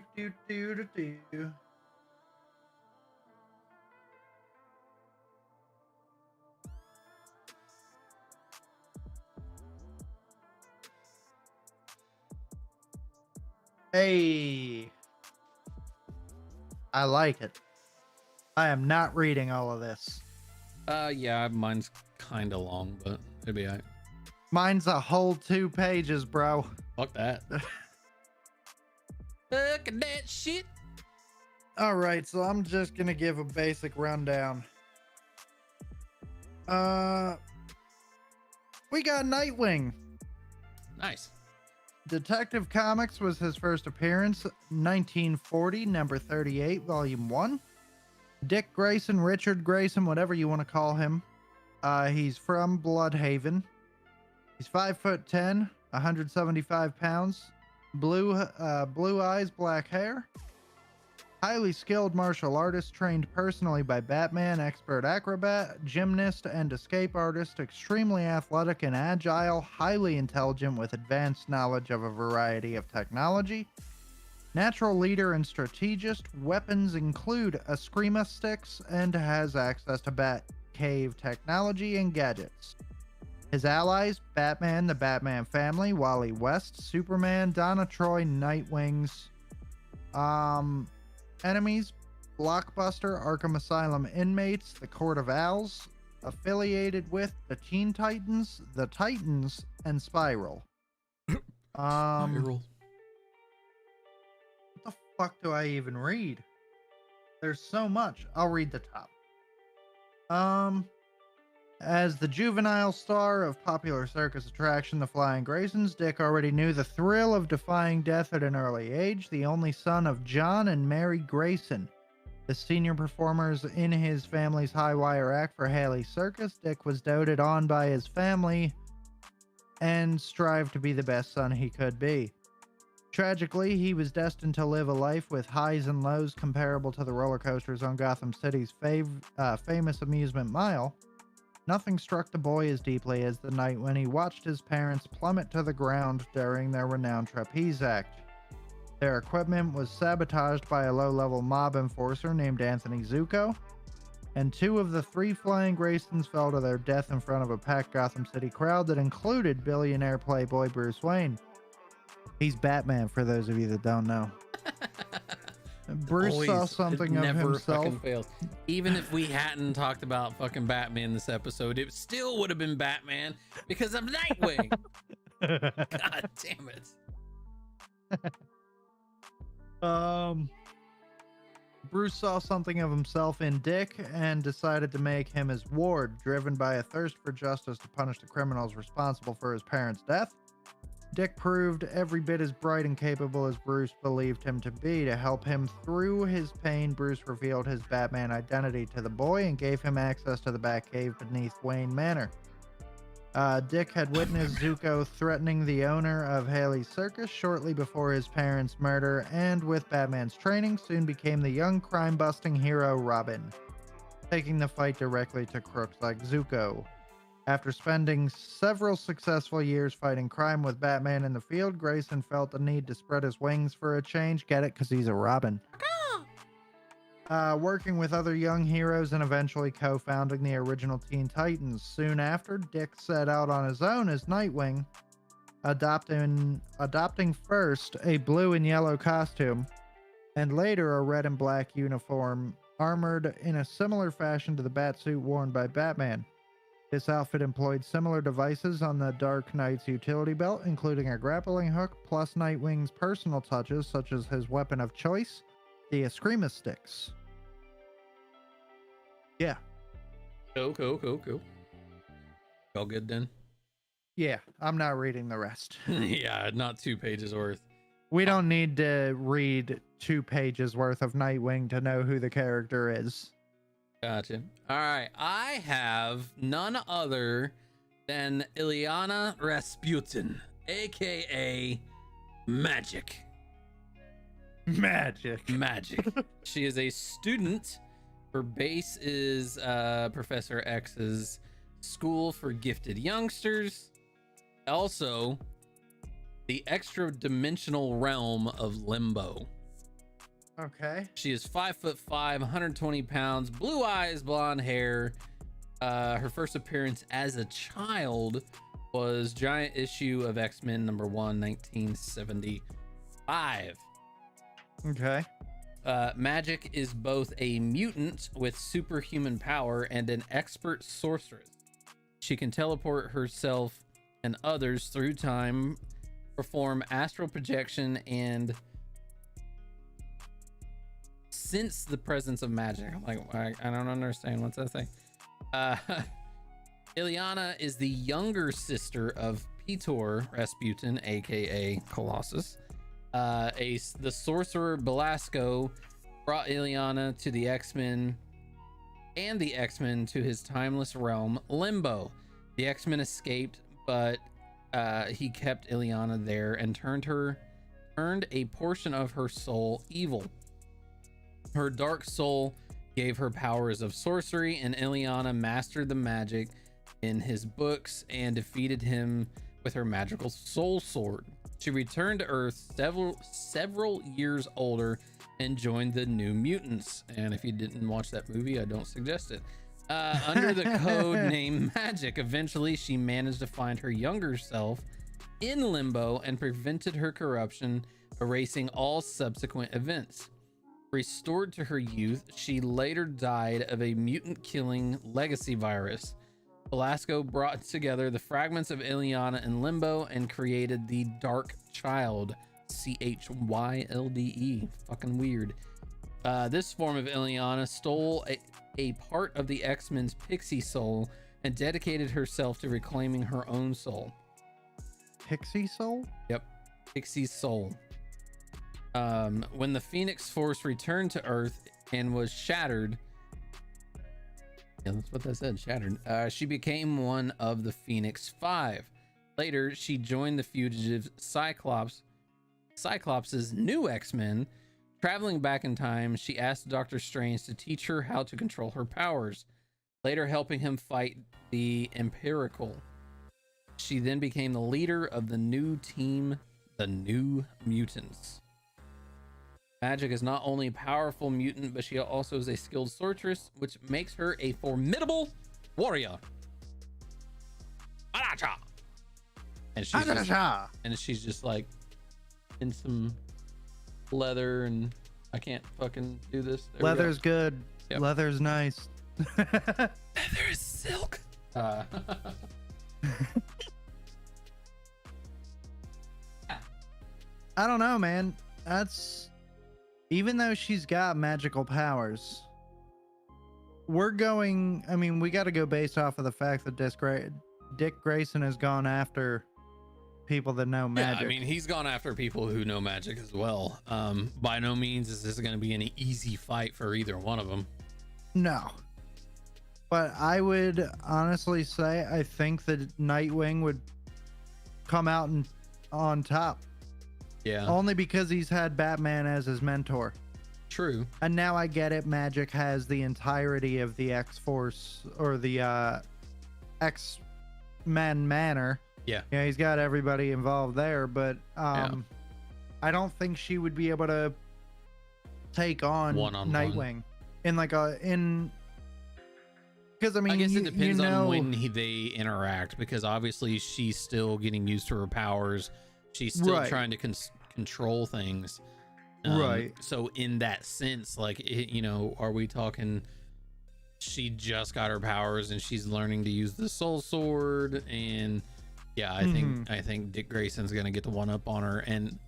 Hey, I like it. I am not reading all of this. Yeah, mine's kind of long, but it'll be all right. Mine's a whole 2 pages, bro. Fuck that. Look at that shit. All right, so I'm just gonna give a basic rundown. We got Nightwing. Nice. Detective Comics was his first appearance, 1940, number 38, volume 1. Dick Grayson, Richard Grayson, whatever you want to call him. He's from Bloodhaven. He's 5'10", 175 pounds. Blue eyes, black hair. Highly skilled martial artist trained personally by Batman, expert acrobat, gymnast, and escape artist, extremely athletic and agile, highly intelligent with advanced knowledge of a variety of technology. Natural leader and strategist, weapons include Eskrima sticks, and has access to Batcave technology and gadgets. His allies, Batman, the Batman family, Wally West, Superman, Donna Troy, Nightwings. Enemies, Blockbuster, Arkham Asylum inmates, the Court of Owls, affiliated with the Teen Titans, the Titans, and Spiral. What the fuck do I even read? There's so much. I'll read the top. As the juvenile star of popular circus attraction The Flying Graysons, Dick already knew the thrill of defying death at an early age. The only son of John and Mary Grayson, the senior performers in his family's high wire act for Haley Circus, Dick was doted on by his family and strived to be the best son he could be. Tragically, he was destined to live a life with highs and lows comparable to the roller coasters on Gotham City's famous amusement mile. Nothing struck the boy as deeply as the night when he watched his parents plummet to the ground during their renowned trapeze act. Their equipment was sabotaged by a low-level mob enforcer named Anthony Zuko, and 2 of the 3 Flying Graysons fell to their death in front of a packed Gotham City crowd that included billionaire playboy Bruce Wayne. He's Batman, for those of you that don't know. Bruce saw something of himself. Fucking fails. Even if we hadn't talked about fucking Batman this episode, it still would have been Batman because of Nightwing. God damn it. Bruce saw something of himself in Dick and decided to make him his ward, driven by a thirst for justice to punish the criminals responsible for his parents' death. Dick proved every bit as bright and capable as Bruce believed him to be. To help him through his pain, Bruce revealed his Batman identity to the boy and gave him access to the Batcave beneath Wayne Manor. Dick had witnessed Zuko threatening the owner of Haley's Circus shortly before his parents' murder, and with Batman's training, soon became the young crime-busting hero Robin, taking the fight directly to crooks like Zuko. After spending several successful years fighting crime with Batman in the field, Grayson felt the need to spread his wings for a change. Get it? Because he's a Robin. Working with other young heroes and eventually co-founding the original Teen Titans. Soon after, Dick set out on his own as Nightwing, adopting first a blue and yellow costume, and later a red and black uniform, armored in a similar fashion to the batsuit worn by Batman. This outfit employed similar devices on the Dark Knight's utility belt, including a grappling hook, plus Nightwing's personal touches, such as his weapon of choice, the Eskrima sticks. Yeah. Cool. All good then? Yeah, I'm not reading the rest. Yeah, not 2 pages worth. We don't need to read 2 pages worth of Nightwing to know who the character is. Gotcha. All right, I have none other than Illyana Rasputin, aka Magic. Magic. She is a student. Her base is Professor X's School for Gifted Youngsters. Also, the extra-dimensional realm of Limbo. Okay. She is 5'5", 120 pounds, blue eyes, blonde hair. Her first appearance as a child was giant issue of X-Men #1, 1975. Okay. Magic is both a mutant with superhuman power and an expert sorceress. She can teleport herself and others through time, perform astral projection, and sense the presence of magic. I'm like, I don't understand. What's that thing? Illyana is the younger sister of Peter Rasputin, aka Colossus. The sorcerer Belasco brought Illyana to the X-Men and the X-Men to his timeless realm, Limbo. The X-Men escaped, but he kept Illyana there and turned a portion of her soul evil. Her dark soul gave her powers of sorcery, and Illyana mastered the magic in his books and defeated him with her magical soul sword. She returned to Earth several years older and joined the New Mutants. And if you didn't watch that movie, I don't suggest it. Under the code name Magic, eventually she managed to find her younger self in Limbo and prevented her corruption, erasing all subsequent events. Restored to her youth, she later died of a mutant-killing legacy virus. Belasco brought together the fragments of Ileana and Limbo and created the Dark Child, Chylde. Fucking weird. This form of Ileana stole a part of the X-Men's pixie soul and dedicated herself to reclaiming her own soul. Pixie soul? Yep, pixie soul. When the Phoenix Force returned to Earth and was shattered, yeah, that's what that said, shattered. She became one of the Phoenix Five. Later, she joined the fugitive Cyclops' new X-Men. Traveling back in time, she asked Doctor Strange to teach her how to control her powers, later helping him fight the Empirical. She then became the leader of the new team, the New Mutants. Magic is not only a powerful mutant, but she also is a skilled sorceress, which makes her a formidable warrior. And she's just like in some leather, and I can't fucking do this. There Leather's good. Yep. Leather's nice. Leather is silk. I don't know, man. That's, even though she's got magical powers, we got to go based off of the fact that Dick Grayson has gone after people that know magic. Yeah, I mean, he's gone after people who know magic as well. By no means is this going to be any easy fight for either one of them. No. But I would honestly say I think that Nightwing would come out on top. Yeah. Only because he's had Batman as his mentor. True. And now I get it. Magic has the entirety of the X-Force or the X-Men Manor. Yeah. Yeah, he's got everybody involved there, but I don't think she would be able to take on Nightwing because I mean, I guess it depends on when they interact, because obviously she's still getting used to her powers. She's still trying to control things. Right. So in that sense, like, are we talking she just got her powers and she's learning to use the soul sword? And yeah, I think Dick Grayson's going to get the one up on her. And,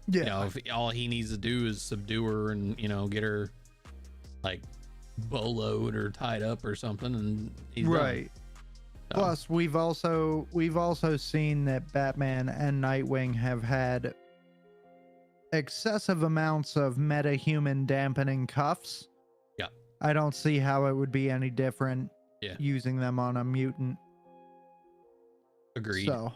if all he needs to do is subdue her and, get her like boloed or tied up or something, and he's done. So. Plus, we've also seen that Batman and Nightwing have had excessive amounts of metahuman dampening cuffs. Yeah. I don't see how it would be any different using them on a mutant. Agreed. So,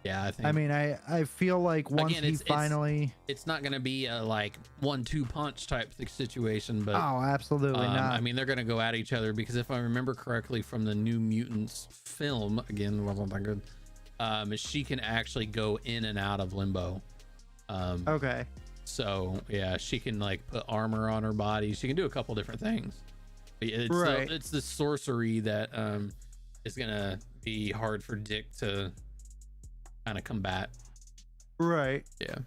yeah, I think. I mean, I feel like once it's not going to be a like 1-2 punch type situation, but oh, absolutely not. I mean, they're going to go at each other, because if I remember correctly from the New Mutants film, again, wasn't that good. She can actually go in and out of limbo. Okay. So yeah, she can like put armor on her body. She can do a couple different things. But it's the sorcery that is gonna be hard for Dick to kind of combat. Right. Yeah.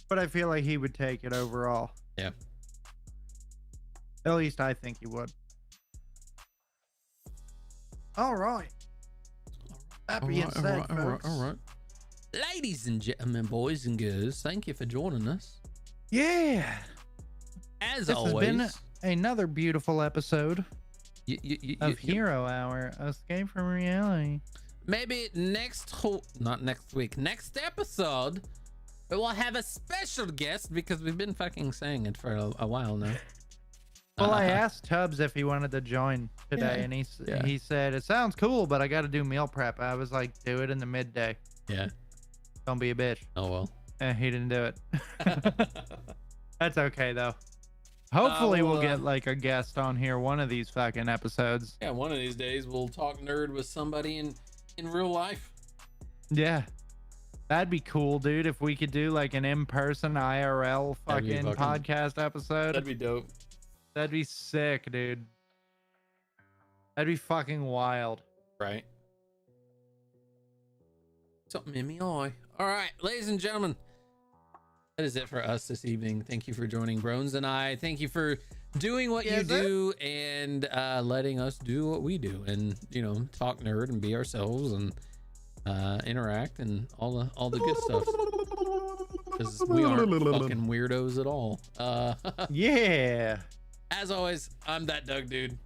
But I feel like he would take it overall. Yeah. At least I think he would. All right. That being said, folks. All right. Ladies and gentlemen, boys and girls, thank you for joining us. Yeah. As this always, has been another beautiful episode of Hero Hour, Escape from Reality. Maybe next episode, we'll have a special guest, because we've been fucking saying it for a while now. Well, I asked Tubbs if he wanted to join today, and he said, it sounds cool, but I got to do meal prep. I was like, do it in the midday. Yeah. Don't be a bitch. Oh, well. And he didn't do it. That's okay, though. Hopefully we'll get like a guest on here one of these fucking episodes. Yeah, one of these days we'll talk nerd with somebody in real life. Yeah. That'd be cool, dude, if we could do like an in-person IRL fucking podcast episode. That'd be dope. That'd be sick, dude. That'd be fucking wild. Right. Something in me eye. All right, ladies and gentlemen, that is it for us this evening. Thank you for joining Brones and I. Thank you for doing what you Yes, sir. do and letting us do what we do, and you know, talk nerd and be ourselves and interact and all the good stuff, because we aren't fucking weirdos at all. Yeah. As always, I'm that Doug dude.